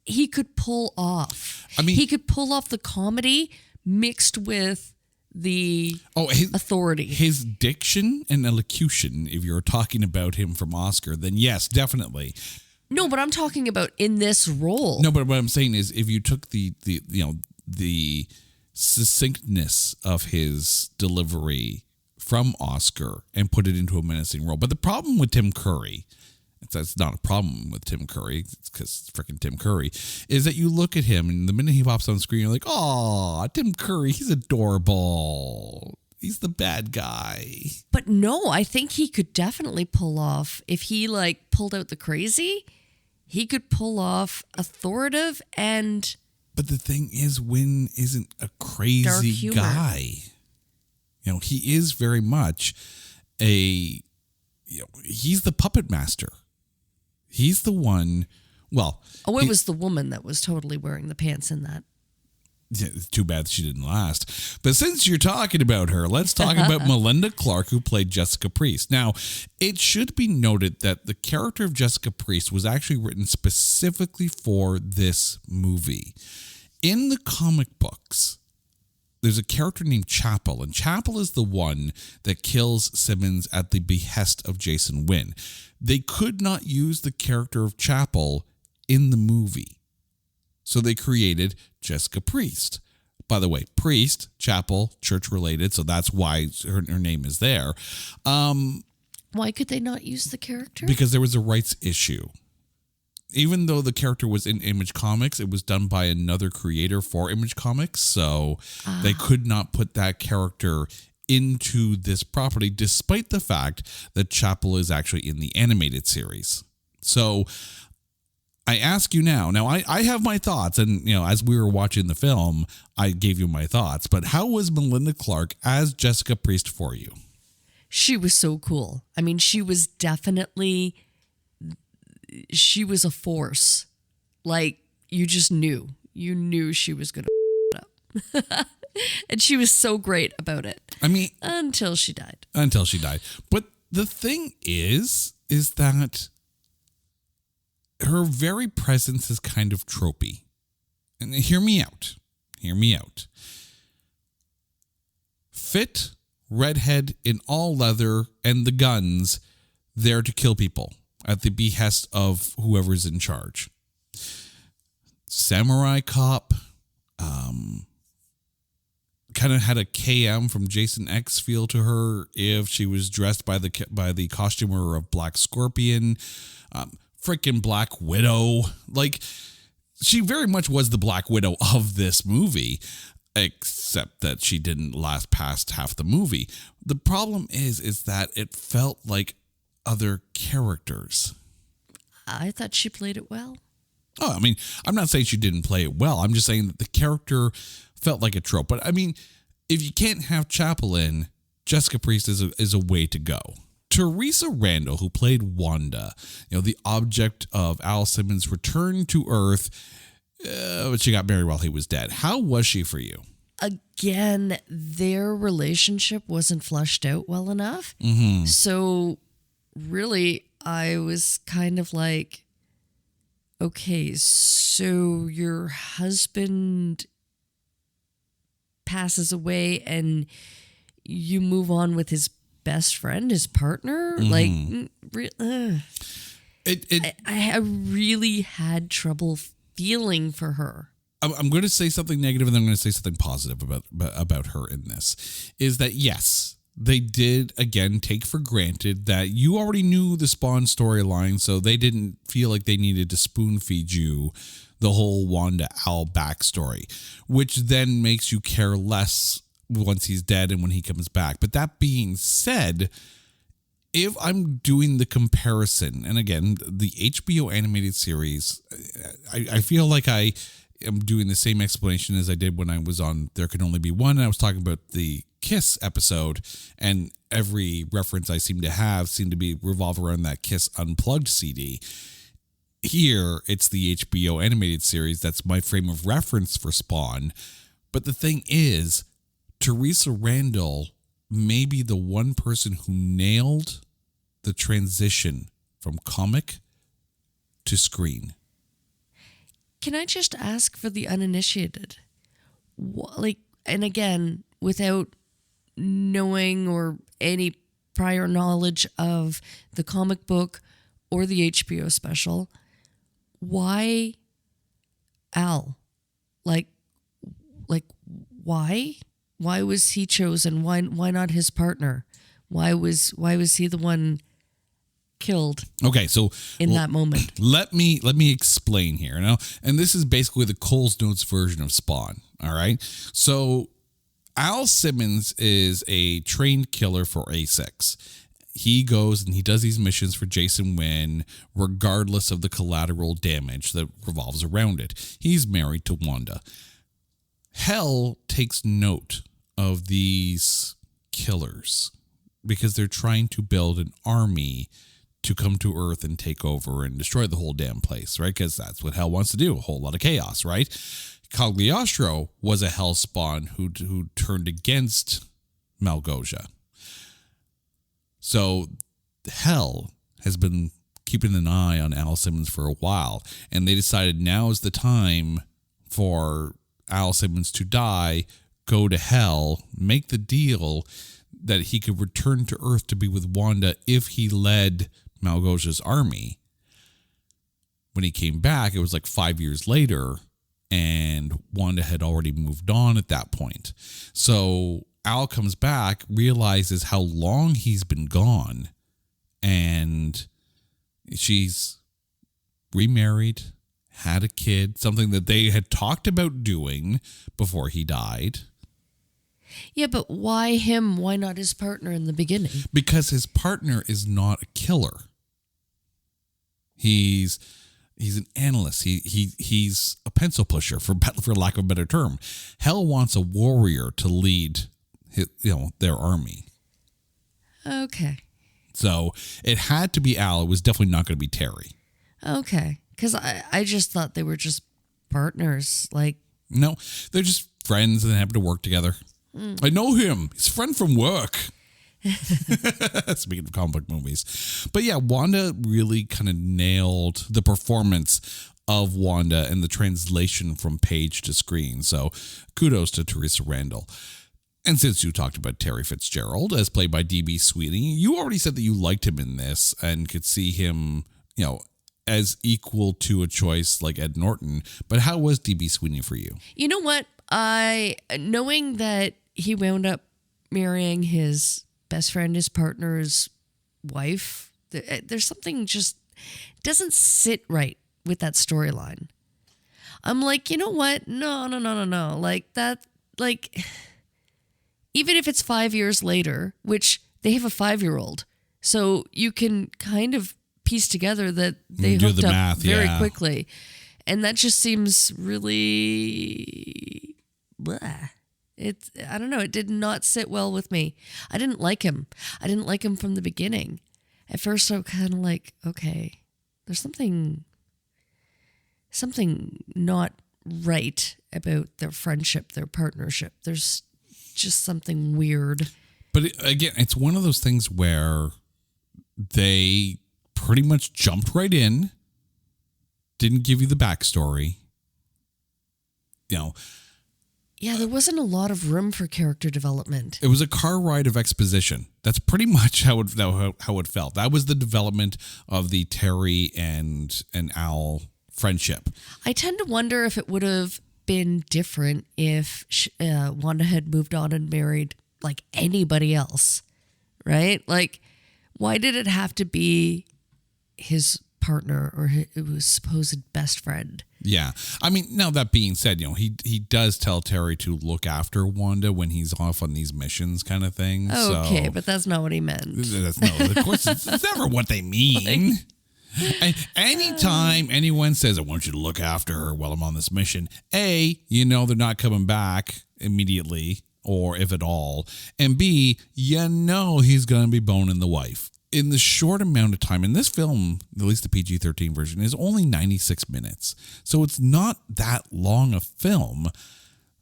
he could pull off. I mean, he could pull off the comedy mixed with the authority. His diction and elocution, if you're talking about him from Oscar, then yes, definitely. No, but I'm talking about in this role. No, but what I'm saying is if you took the succinctness of his delivery from Oscar and put it into a menacing role. But the problem with Tim Curry, that's not a problem with Tim Curry, it's because freaking Tim Curry, is that you look at him and the minute he pops on screen, you're like, oh, Tim Curry, he's adorable. He's the bad guy. But no, I think he could definitely pull off, if he like pulled out the crazy, he could pull off authoritative and... But the thing is, Wynn isn't a crazy guy. You know, he is very much he's the puppet master. He's the one, well... Oh, it was the woman that was totally wearing the pants in that. Yeah, it's too bad she didn't last. But since you're talking about her, let's talk about Melinda Clarke, who played Jessica Priest. Now, it should be noted that the character of Jessica Priest was actually written specifically for this movie. In the comic books, there's a character named Chapel, and Chapel is the one that kills Simmons at the behest of Jason Wynn. They could not use the character of Chapel in the movie, so they created Jessica Priest. By the way, Priest, Chapel, church related, so that's why her name is there. Why could they not use the character? Because there was a rights issue. Even though the character was in Image Comics, it was done by another creator for Image Comics, so they could not put that character into this property, despite the fact that Chapel is actually in the animated series. So I ask you now I have my thoughts, and as we were watching the film, I gave you my thoughts, but how was Melinda Clarke as Jessica Priest for you? She was so cool. I mean, she was a force. Like, you just knew. You knew she was going to up. And she was so great about it. I mean... Until she died. But the thing is that her very presence is kind of tropey. And hear me out. Fit, redhead, in all leather, and the guns, there to kill people at the behest of whoever's in charge. Samurai cop, kind of had a KM from Jason X feel to her if she was dressed by the costumer of Black Scorpion, freaking Black Widow. Like, she very much was the Black Widow of this movie, except that she didn't last past half the movie. The problem is that it felt like other characters. I thought she played it well. Oh, I mean, I'm not saying she didn't play it well. I'm just saying that the character felt like a trope. But I mean, if you can't have Chapel in, Jessica Priest is a way to go. Teresa Randall, who played Wanda, the object of Al Simmons' return to Earth, but she got married while he was dead. How was she for you? Again, their relationship wasn't fleshed out well enough. Mm-hmm. So really, I was kind of like, okay, so your husband passes away and you move on with his best friend, his partner? Mm-hmm. I really had trouble feeling for her. I'm going to say something negative and then I'm going to say something positive about her in this. Is that, yes, they did, again, take for granted that you already knew the Spawn storyline, so they didn't feel like they needed to spoon feed you the whole Wanda Al backstory, which then makes you care less once he's dead and when he comes back. But that being said, if I'm doing the comparison, and again, the HBO animated series, I feel like I am doing the same explanation as I did when I was on There Can Only Be One. I was talking about the Kiss episode, and every reference I seem to have seemed to be revolve around that Kiss Unplugged CD. Here, it's the HBO animated series. That's my frame of reference for Spawn. But the thing is, Teresa Randall may be the one person who nailed the transition from comic to screen. can I just ask for the uninitiated? Like, and again, without knowing or any prior knowledge of the comic book or the HBO special, why Al? Like why? Why was he chosen? Why not his partner? Why was he the one killed? Okay, so in that moment, let me explain here now. And this is basically the Cole's Notes version of Spawn. All right, so Al Simmons is a trained killer for A6. He goes and he does these missions for Jason Wynn, regardless of the collateral damage that revolves around it. He's married to Wanda. Hell takes note of these killers because they're trying to build an army to come to Earth and take over and destroy the whole damn place, right? Because that's what Hell wants to do, a whole lot of chaos, right? Cagliostro was a Hell spawn who turned against Malgosia. So Hell has been keeping an eye on Al Simmons for a while, and they decided now is the time for Al Simmons to die, go to Hell, make the deal that he could return to Earth to be with Wanda if he led Malgosia's army. When he came back, it was like 5 years later, and Wanda had already moved on at that point. So Al comes back, realizes how long he's been gone, and she's remarried, had a kid, something that they had talked about doing before he died. Yeah, but why him? Why not his partner in the beginning? Because his partner is not a killer. He's an analyst. He's a pencil pusher, for lack of a better term. Hell wants a warrior to lead their army. Okay. So it had to be Al. It was definitely not going to be Terry. Okay. Because I just thought they were just partners. Like, no, they're just friends and they happen to work together. I know him. He's a friend from work. Speaking of comic book movies. But yeah, Wanda really kind of nailed the performance of Wanda and the translation from page to screen. So kudos to Teresa Randall. And since you talked about Terry Fitzgerald, as played by D.B. Sweeney, you already said that you liked him in this and could see him, as equal to a choice like Ed Norton. But how was D.B. Sweeney for you? You know what? Knowing that he wound up marrying his best friend, his partner's wife, there's something just doesn't sit right with that storyline. I'm like, you know what? No. Like that, even if it's 5 years later, which they have a 5-year-old, so you can kind of piece together that they hooked up math, very quickly. And that just seems really blah. I don't know. It did not sit well with me. I didn't like him. I didn't like him from the beginning. At first, I was kind of like, okay, there's something not right about their friendship, their partnership. There's just something weird. But again, it's one of those things where they pretty much jumped right in, didn't give you the backstory. Yeah, there wasn't a lot of room for character development. It was a car ride of exposition. That's pretty much how it felt. That was the development of the Terry and Al friendship. I tend to wonder if it would have been different if Wanda had moved on and married like anybody else, right? Like, why did it have to be his partner or his supposed best friend? Yeah. I mean, now that being said, he does tell Terry to look after Wanda when he's off on these missions kind of thing. Okay, but that's not what he meant. Of course, it's never what they mean. Anytime anyone says, I want you to look after her while I'm on this mission, A, they're not coming back immediately or if at all. And B, he's going to be boning the wife. In the short amount of time, in this film, at least the PG-13 version, is only 96 minutes. So it's not that long a film.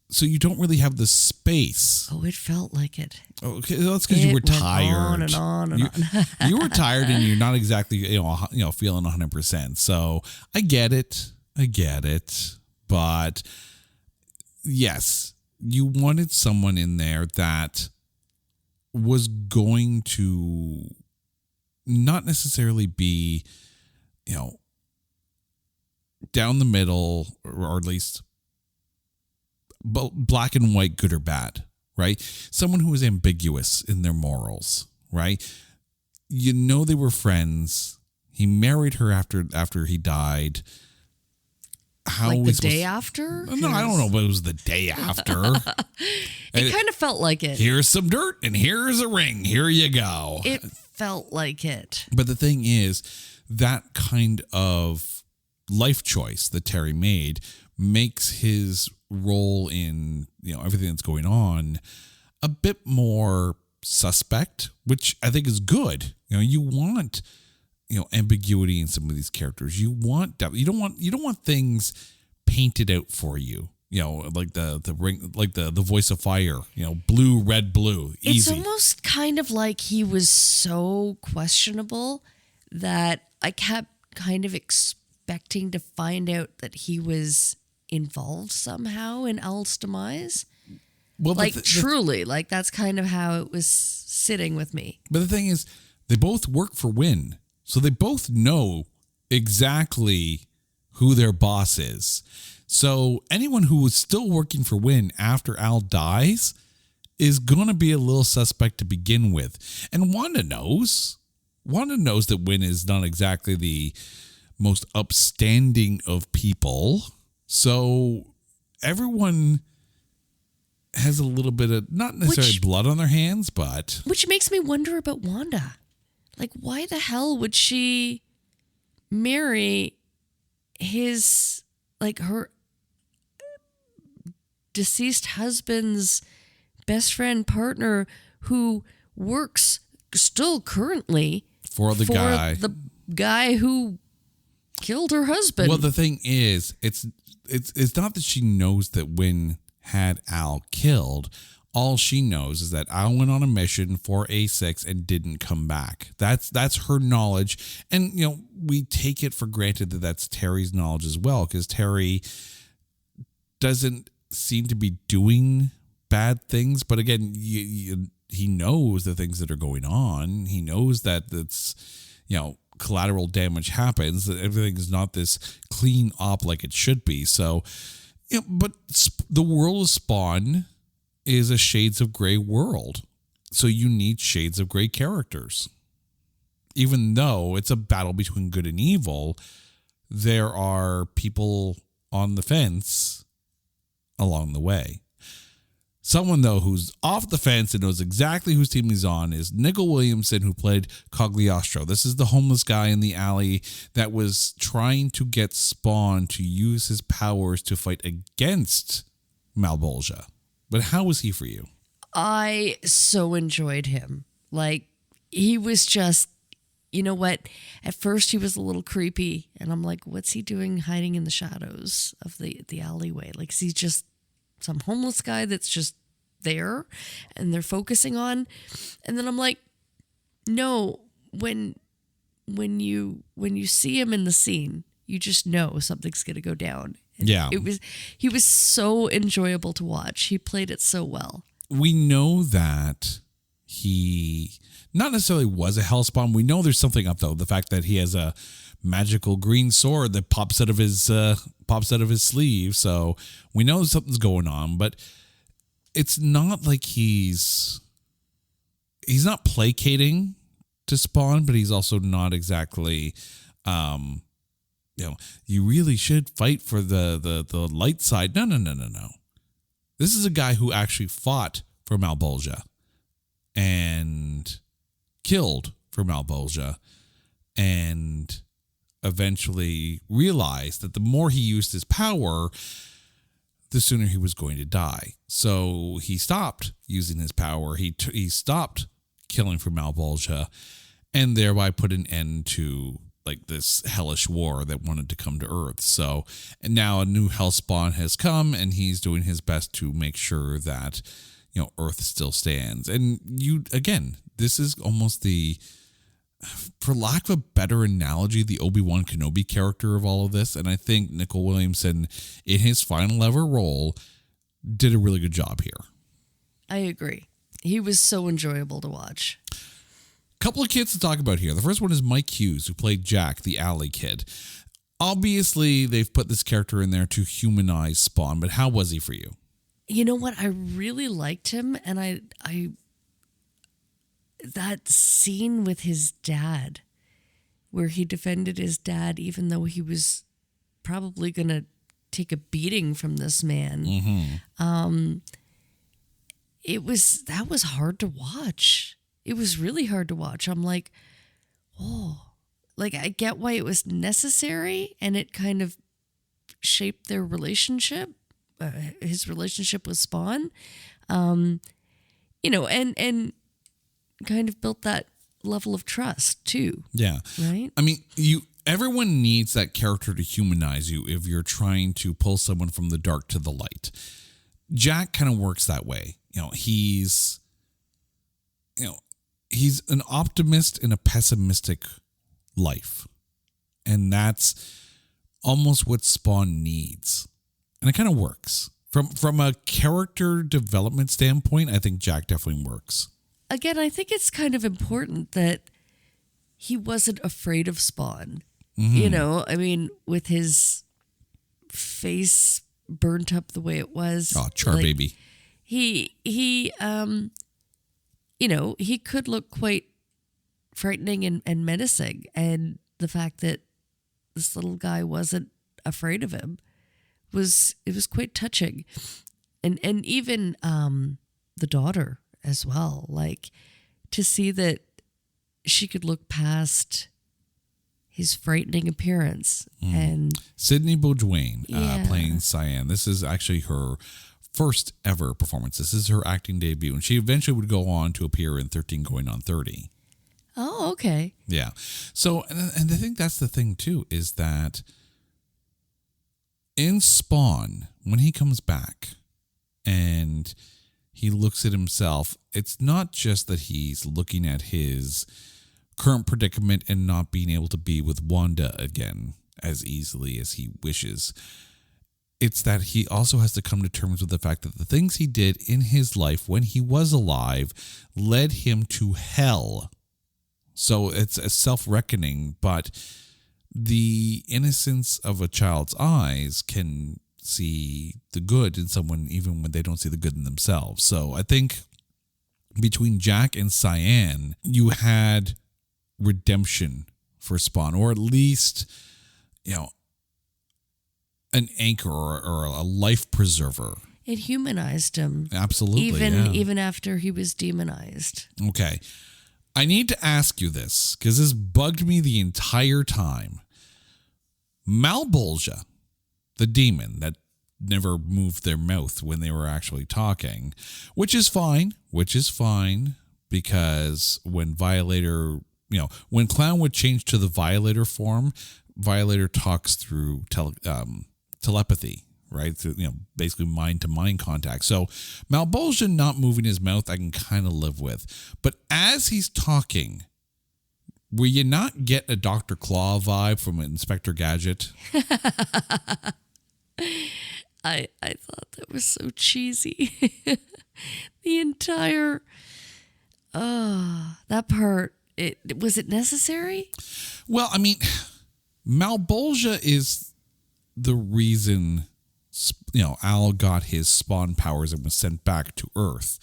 So you don't really have the space. Oh, it felt like it. Okay, that's because you were tired. On and on and on. You were tired and you're not exactly feeling 100%. So I get it. I get it. But yes, you wanted someone in there that was going to not necessarily be, down the middle, or at least black and white, good or bad, right? Someone who was ambiguous in their morals, right? They were friends. He married her after he died. How like the day after? No, I don't know, but it was the day after. It kind of felt like it. Here's some dirt and here's a ring. Here you go. It felt like it. But the thing is, that kind of life choice that Terry made makes his role in, everything that's going on a bit more suspect, which I think is good. You want ambiguity in some of these characters. You want depth. You don't want things painted out for you. Like the ring, like the voice of fire. Blue, red, blue. Easy. It's almost kind of like he was so questionable that I kept kind of expecting to find out that he was involved somehow in Al's demise. Well, truly, like that's kind of how it was sitting with me. But the thing is, they both work for Wynn. So they both know exactly who their boss is. So anyone who was still working for Wynn after Al dies is going to be a little suspect to begin with. And Wanda knows. Wanda knows that Wynn is not exactly the most upstanding of people. So everyone has a little bit of, not necessarily blood on their hands, but... Which makes me wonder about Wanda. Like, why the hell would she marry her deceased husband's best friend partner who works still currently for the guy who killed her husband? Well, the thing is, it's not that she knows that Wynn had Al killed. All she knows is that Al went on a mission for A6 and didn't come back. That's her knowledge. And, we take it for granted that that's Terry's knowledge as well, because Terry doesn't seem to be doing bad things. But again, he knows the things that are going on. He knows that that's, collateral damage happens, that everything is not this clean op like it should be. So, but the world of Spawn is a shades of gray world. So you need shades of gray characters. Even though it's a battle between good and evil, there are people on the fence along the way. Someone, though, who's off the fence and knows exactly whose team he's on is Nicol Williamson, who played Cogliostro. This is the homeless guy in the alley that was trying to get Spawn to use his powers to fight against Malbolgia. But how was he for you? I so enjoyed him. Like, he was just, you know what? At first he was a little creepy, and I'm like, what's he doing hiding in the shadows of the alleyway? Like, is he just some homeless guy that's just there and they're focusing on? And then I'm like, no, when you see him in the scene, you just know something's going to go down. And yeah. He was so enjoyable to watch. He played it so well. We know that he not necessarily was a Hellspawn. We know there's something up, though. The fact that he has a magical green sword that pops out of his sleeve. So we know something's going on, but it's not like he's not placating to Spawn, but he's also not exactly, you really should fight for the light side. No. This is a guy who actually fought for Malbolgia and killed for Malbolgia and eventually realized that the more he used his power, the sooner he was going to die. So he stopped using his power. He stopped killing for Malbolgia and thereby put an end to like this hellish war that wanted to come to Earth. So, and now a new Hellspawn has come and he's doing his best to make sure that, Earth still stands. And again, this is almost the for lack of a better analogy, the Obi-Wan Kenobi character of all of this. And I think Nicole Williamson, in his final ever role, did a really good job here. I agree. He was so enjoyable to watch. Couple of kids to talk about here. The first one is Mike Hughes, who played Jack, the alley kid. Obviously, they've put this character in there to humanize Spawn, but how was he for you? You know what? I really liked him, and I that scene with his dad, where he defended his dad, even though he was probably going to take a beating from this man. Mm-hmm. That was hard to watch. It was really hard to watch. I'm like, oh, like I get why it was necessary, and it kind of shaped their relationship, his relationship with Spawn, and kind of built that level of trust too. Yeah. Right? I mean, everyone needs that character to humanize you if you're trying to pull someone from the dark to the light. Jack kind of works that way. He's an optimist in a pessimistic life. And that's almost what Spawn needs. And it kind of works. From a character development standpoint, I think Jack definitely works. Again, I think it's kind of important that he wasn't afraid of Spawn. Mm-hmm. I mean, with his face burnt up the way it was. Oh, char baby. He could look quite frightening and menacing. And the fact that this little guy wasn't afraid of him was quite touching. And even the daughter as well, like to see that she could look past his frightening appearance. And Sydney Beaudoin playing Cyan. This is actually her first ever performance. This is her acting debut, and she eventually would go on to appear in 13 Going on 30. Oh, okay. Yeah. So, and I think that's the thing too, is that in Spawn, when he comes back and he looks at himself, it's not just that he's looking at his current predicament and not being able to be with Wanda again as easily as he wishes. It's that he also has to come to terms with the fact that the things he did in his life when he was alive led him to hell. So it's a self-reckoning, but the innocence of a child's eyes can see the good in someone even when they don't see the good in themselves. So I think between Jack and Cyan, you had redemption for Spawn, or at least, an anchor or a life preserver. It humanized him. Absolutely. Even after he was demonized. Okay. I need to ask you this because this bugged me the entire time. Malbolgia, the demon that never moved their mouth when they were actually talking, which is fine because when Violator, when Clown would change to the Violator form, Violator talks through telepathy, right? Through, basically mind to mind contact. So Malbolgia not moving his mouth, I can kind of live with. But as he's talking, will you not get a Dr. Claw vibe from Inspector Gadget? I thought that was so cheesy. The entire that part, was it necessary? Well, I mean, Malbolgia is the reason, Al got his Spawn powers and was sent back to Earth.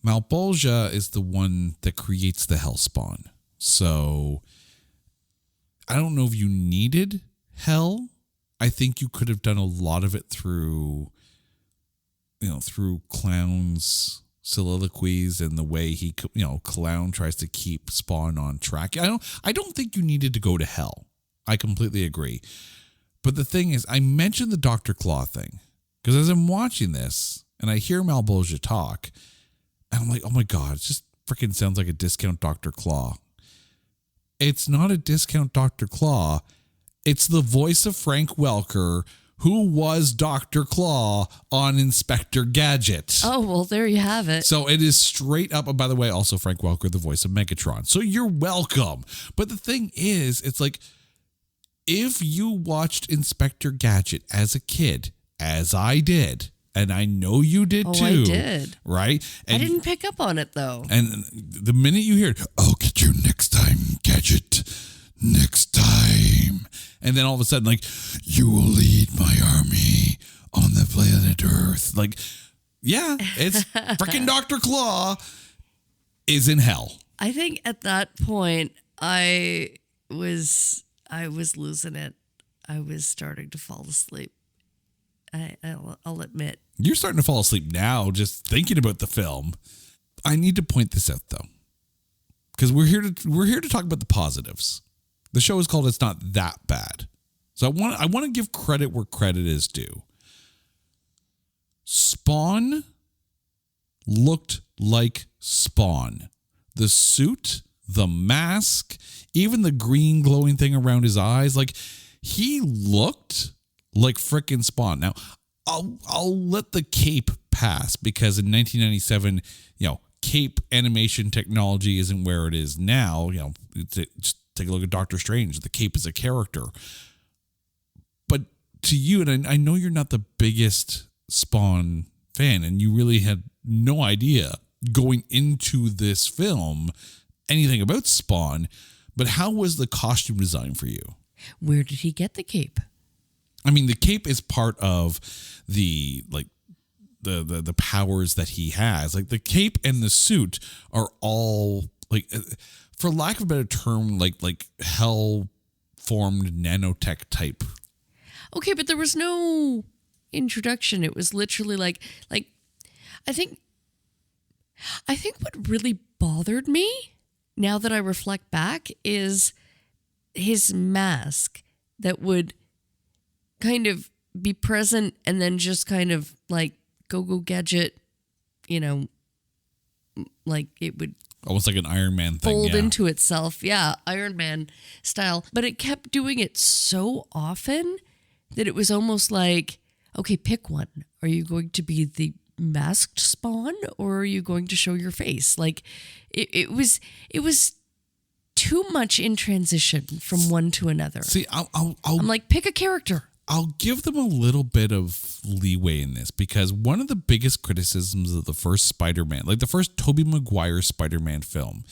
Malbolgia is the one that creates the Hellspawn. So I don't know if you needed Hell. I think you could have done a lot of it through Clown's soliloquies and the way he, Clown tries to keep Spawn on track. I don't think you needed to go to Hell. I completely agree. But the thing is, I mentioned the Dr. Claw thing because as I'm watching this and I hear Malbolgia talk, and I'm like, oh my God, it just freaking sounds like a discount Dr. Claw. It's not a discount Dr. Claw. It's the voice of Frank Welker who was Dr. Claw on Inspector Gadget. Oh, well, there you have it. So it is straight up. And by the way, also Frank Welker, the voice of Megatron. So you're welcome. But the thing is, it's like, if you watched Inspector Gadget as a kid, as I did, and I know you did too. I did. Right? And I didn't pick up on it, though. And the minute you hear, I'll get you next time, Gadget. Next time. And then all of a sudden, like, you will lead my army on the planet Earth. Like, yeah, it's freaking Dr. Claw is in hell. I think at that point, I was losing it. I was starting to fall asleep. I'll admit. You're starting to fall asleep now just thinking about the film. I need to point this out, though, because we're here to talk about the positives. The show is called It's Not That Bad. So I want to give credit where credit is due. Spawn looked like Spawn. The suit, the mask, even the green glowing thing around his eyes, like, he looked like frickin' Spawn. Now, I'll let the cape pass, because in 1997, cape animation technology isn't where it is now. Just take a look at Doctor Strange. The cape is a character. But to you, and I know you're not the biggest Spawn fan, and you really had no idea going into this film anything about Spawn, but how was the costume design for you? Where did he get the cape? I mean, the cape is part of the powers that he has. Like, the cape and the suit are all, like, for lack of a better term, like hell formed nanotech type. Okay, but there was no introduction. It was literally like I think what really bothered me, now that I reflect back, is his mask that would kind of be present and then just kind of like go Gadget, like it would almost like an Iron Man thing. Fold into itself. Yeah, Iron Man style. But it kept doing it so often that it was almost like, okay, pick one. Are you going to be the masked Spawn, or are you going to show your face? Like, it was too much in transition from one to another. See, I'm like, pick a character. I'll give them a little bit of leeway in this, because one of the biggest criticisms of the first Spider-Man, like the first Tobey Maguire Spider-Man film,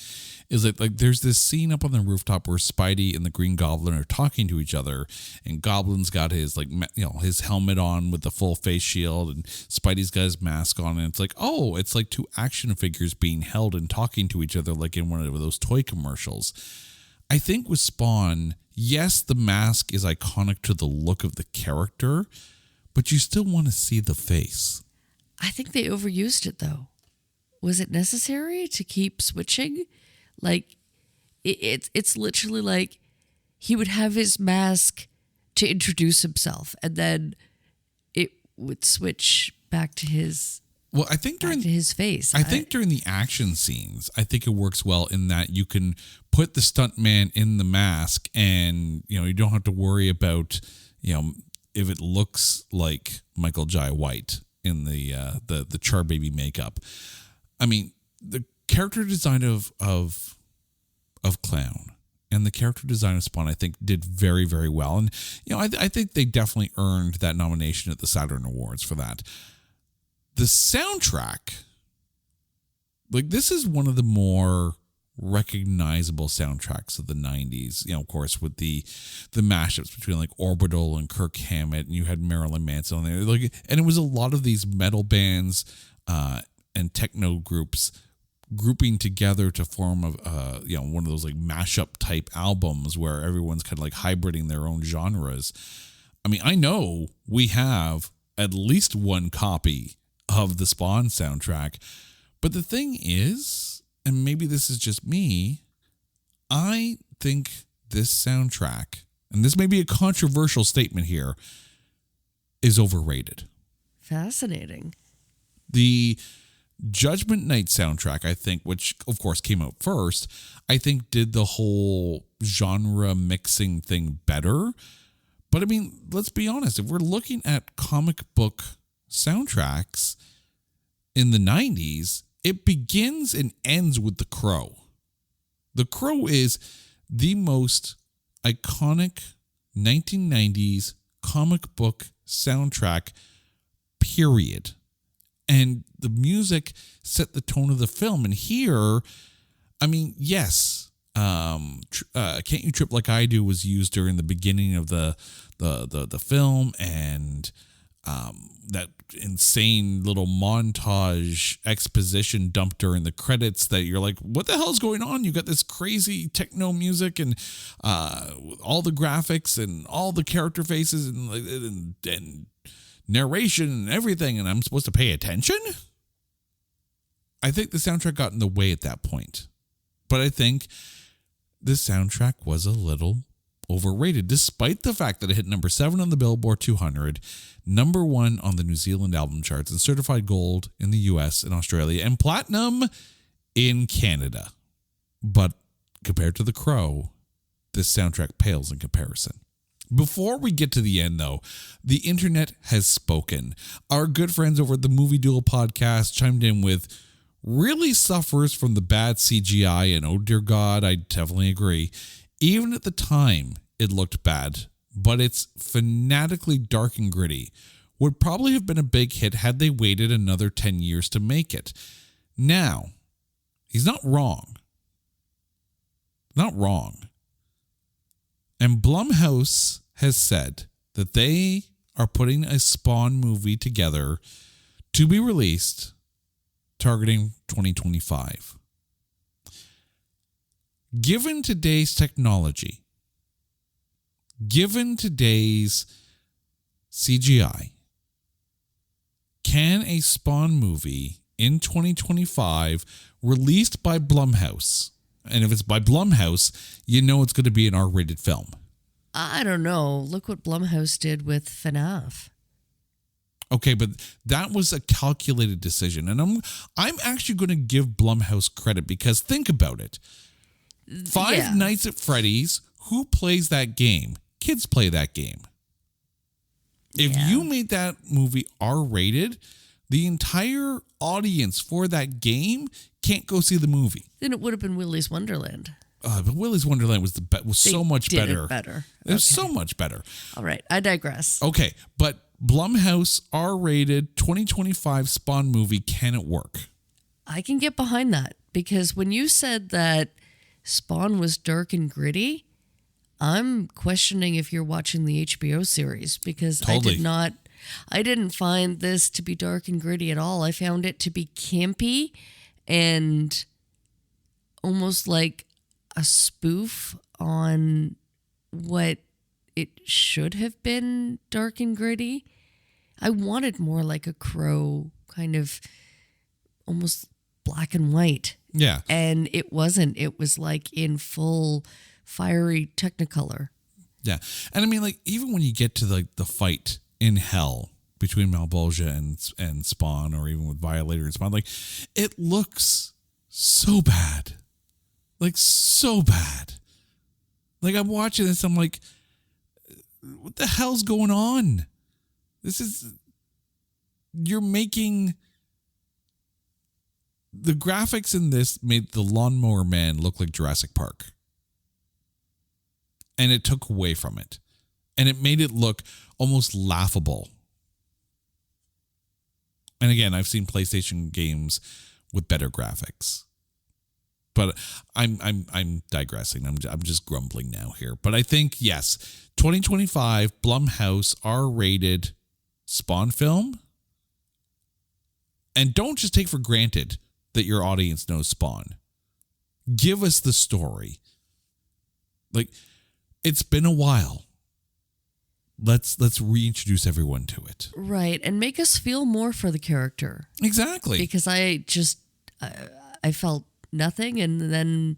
is that, like, there's this scene up on the rooftop where Spidey and the Green Goblin are talking to each other, and Goblin's got his, like, his helmet on with the full face shield, and Spidey's got his mask on, and it's like, oh, it's like two action figures being held and talking to each other, like in one of those toy commercials. I think with Spawn, yes, the mask is iconic to the look of the character, but you still want to see the face. I think they overused it, though. Was it necessary to keep switching? Like, it's literally like he would have his mask to introduce himself, and then it would switch back to his. Well, I think during his face. I think during the action scenes, I think it works well in that you can put the stuntman in the mask, and you don't have to worry about if it looks like Michael Jai White in the Char Baby makeup. I mean, the character design of Clown and the character design of Spawn, I think, did very, very well, and I think they definitely earned that nomination at the Saturn Awards for that. The soundtrack, like, this is one of the more recognizable soundtracks of the 90s, of course, with the mashups between, like, Orbital and Kirk Hammett, and you had Marilyn Manson on there, like, and it was a lot of these metal bands and techno groups grouping together to form one of those, like, mashup type albums where everyone's kind of like hybriding their own genres. I mean, I know we have at least one copy of the Spawn soundtrack, but the thing is, and maybe this is just me, I think this soundtrack, and this may be a controversial statement here, is overrated. Fascinating. The Judgment Night soundtrack, I think, which of course came out first, I think did the whole genre mixing thing better. But I mean, let's be honest. If we're looking at comic book soundtracks in the 90s, it begins and ends with The Crow. The Crow is the most iconic 1990s comic book soundtrack, period. And the music set the tone of the film. And here, I mean, yes, Can't You Trip Like I Do was used during the beginning of the film, and that insane little montage exposition dump during the credits that you're like, what the hell's going on? You got this crazy techno music and all the graphics and all the character faces and narration and everything, and I'm supposed to pay attention? I think the soundtrack got in the way at that point. But I think the soundtrack was a little overrated, despite the fact that it hit number 7 on the Billboard 200, number 1 on the New Zealand album charts, and certified gold in the US and Australia, and platinum in Canada. But compared to The Crow, this soundtrack pales in comparison. Before we get to the end, though, the internet has spoken. Our good friends over at the Movie Duel podcast chimed in with, really suffers from the bad CGI, and oh dear God, I definitely agree. Even at the time, it looked bad, but it's fanatically dark and gritty. Would probably have been a big hit had they waited another 10 years to make it. Now, he's not wrong. Not wrong. And Blumhouse has said that they are putting a Spawn movie together to be released targeting 2025. Given today's technology, given today's CGI, can a Spawn movie in 2025 released by Blumhouse, and if it's by Blumhouse, you know it's going to be an R-rated film? I don't know. Look what Blumhouse did with FNAF. Okay, but that was a calculated decision, and I'm actually going to give Blumhouse credit, because think about it. Five Nights at Freddy's, who plays that game? Kids play that game. If you made that movie R-rated, the entire audience for that game can't go see the movie. Then it would have been Willy's Wonderland. But Willy's Wonderland was so much better. It was so much better. All right, I digress. Okay, but Blumhouse R-rated 2025 Spawn movie, can it work? I can get behind that, because when you said that Spawn was dark and gritty, I'm questioning if you're watching the HBO series, because Totally. I didn't find this to be dark and gritty at all. I found it to be campy and almost like a spoof on what it should have been dark and gritty. I wanted more like a Crow, kind of almost black and white. Yeah. And it wasn't. It was like in full fiery Technicolor. Yeah. And I mean, like, even when you get to the fight in hell between Malbolgia and Spawn, or even with Violator and Spawn, like, it looks so bad. Like, so bad. Like, I'm watching this, I'm like, what the hell's going on? You're making, the graphics in this made the Lawnmower Man look like Jurassic Park. And it took away from it. And it made it look almost laughable. And again, I've seen PlayStation games with better graphics. But I'm digressing. I'm just grumbling now here. But I think, yes, 2025 Blumhouse R-rated Spawn film. And don't just take for granted that your audience knows Spawn. Give us the story. Like, it's been a while. Let's reintroduce everyone to it. Right, and make us feel more for the character. Exactly. Because I felt nothing, and then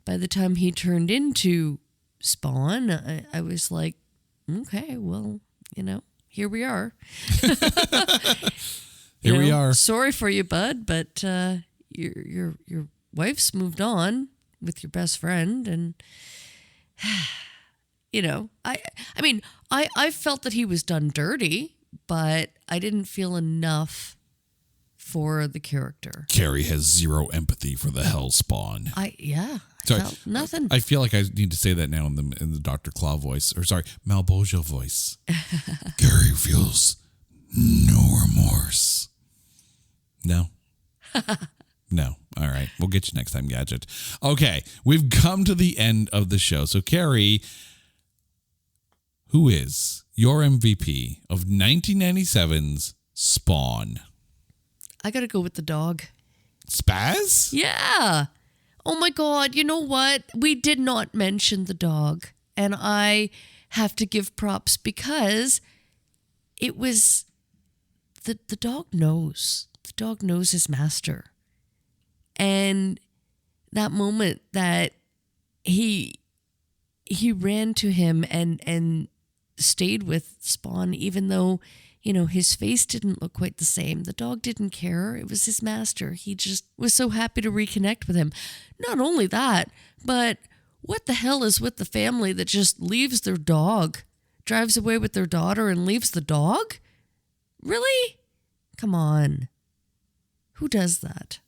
by the time he turned into Spawn, I was like, okay, well, here we are. Here we are. Sorry for you, bud, but your wife's moved on with your best friend, and I mean, I felt that he was done dirty, but I didn't feel enough for the character. Carrie has zero empathy for the hellspawn. I Sorry, felt nothing. I feel like I need to say that now in the Dr. Claw voice, or sorry, Malboja voice. Carrie feels no remorse. No. No. All right. We'll get you next time, Gadget. Okay. We've come to the end of the show. So, Carrie, who is your MVP of 1997's Spawn? I got to go with the dog. Spaz? Yeah. Oh my God. You know what? We did not mention the dog. And I have to give props because it was the dog knows. The dog knows his master. And that moment that he ran to him and stayed with Spawn, even though, his face didn't look quite the same. The dog didn't care. It was his master. He just was so happy to reconnect with him. Not only that, but what the hell is with the family that just leaves their dog, drives away with their daughter and leaves the dog? Really? Come on. Who does that?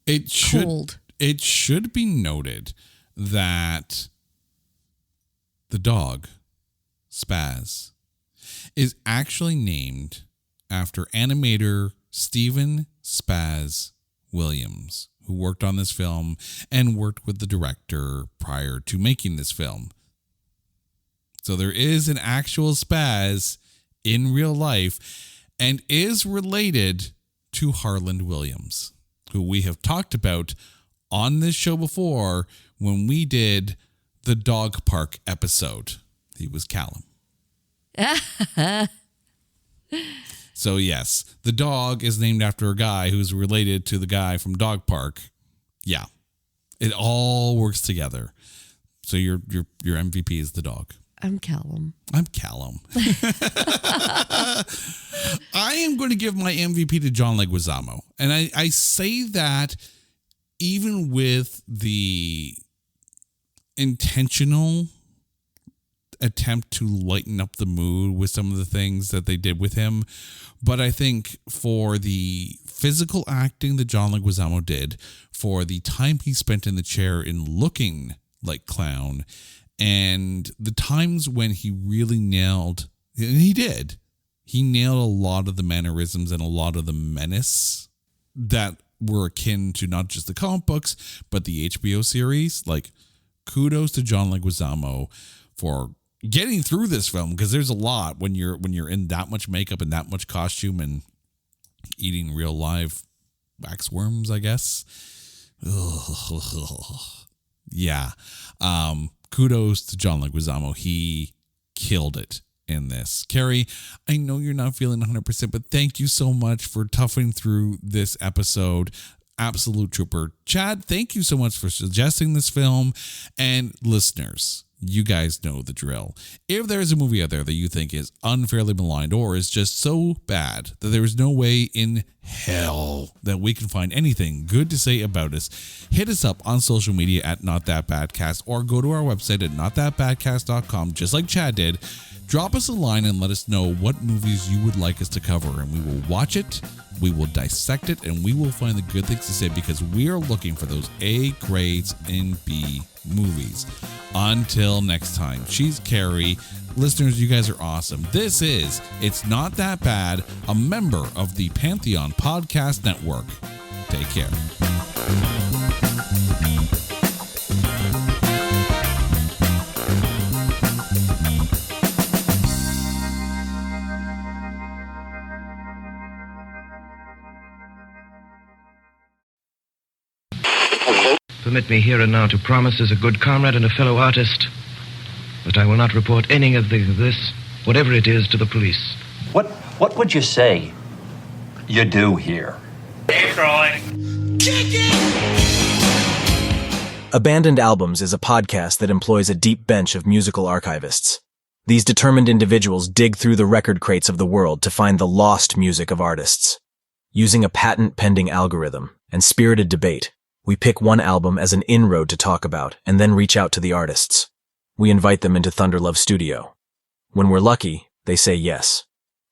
It should be noted that the dog, Spaz, is actually named after animator Steven Spaz Williams, who worked on this film and worked with the director prior to making this film. So there is an actual Spaz in real life and is related to Harland Williams, who we have talked about on this show before when we did the dog park episode. He was Callum. So yes, the dog is named after a guy who's related to the guy from Dog Park. Yeah, it all works together. So your MVP is the dog. I'm Callum. I'm Callum. I am going to give my MVP to John Leguizamo. And I say that even with the intentional attempt to lighten up the mood with some of the things that they did with him. But I think for the physical acting that John Leguizamo did, for the time he spent in the chair in looking like clown, and the times when he really nailed, and he nailed a lot of the mannerisms and a lot of the menace that were akin to not just the comic books, but the HBO series. Like, kudos to John Leguizamo for getting through this film, because there's a lot when you're in that much makeup and that much costume and eating real live waxworms, I guess. Ugh. Yeah. Kudos to John Leguizamo. He killed it in this. Carrie, I know you're not feeling 100%, but thank you so much for toughing through this episode. Absolute trooper. Chad, thank you so much for suggesting this film. And listeners, you guys know the drill. If there's a movie out there that you think is unfairly maligned or is just so bad that there is no way in hell that we can find anything good to say about us, hit us up on social media at NotThatBadCast or go to our website at NotThatBadCast.com, just like Chad did. Drop us a line and let us know what movies you would like us to cover, and we will watch it, we will dissect it, and we will find the good things to say, because we are looking for those A grades in B movies. Until next time, she's Carrie. Listeners, you guys are awesome. This is It's Not That Bad, a member of the Pantheon Podcast Network. Take care. Permit me here and now to promise as a good comrade and a fellow artist that I will not report any of this, whatever it is, to the police. What would you say you do here? Abandoned Albums is a podcast that employs a deep bench of musical archivists. These determined individuals dig through the record crates of the world to find the lost music of artists. Using a patent-pending algorithm and spirited debate, we pick one album as an inroad to talk about and then reach out to the artists. we invite them into Thunderlove Studio. When we're lucky, they say yes.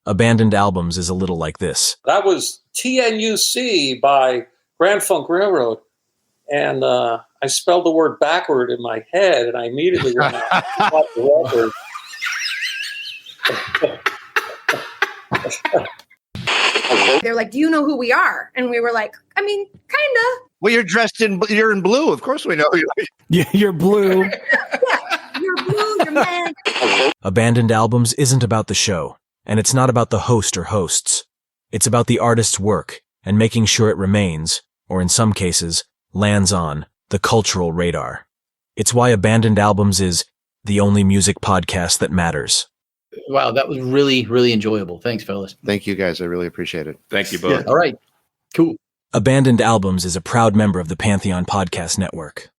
Abandoned Albums is a little like this. That was TNUC by Grand Funk Railroad. And I spelled the word backward in my head, and I immediately went out and bought the record. They're like, do you know who we are? And we were like, I mean, kind of. Well, you're in blue. Of course we know you. Yeah, you're blue. Yeah, you're blue, you're man. Abandoned Albums isn't about the show, and it's not about the host or hosts. It's about the artist's work and making sure it remains, or in some cases, lands on, the cultural radar. It's why Abandoned Albums is the only music podcast that matters. Wow, that was really, really enjoyable. Thanks, fellas. Thank you, guys. I really appreciate it. Thank you both. Yeah, all right, cool. Abandoned Albums is a proud member of the Pantheon Podcast Network.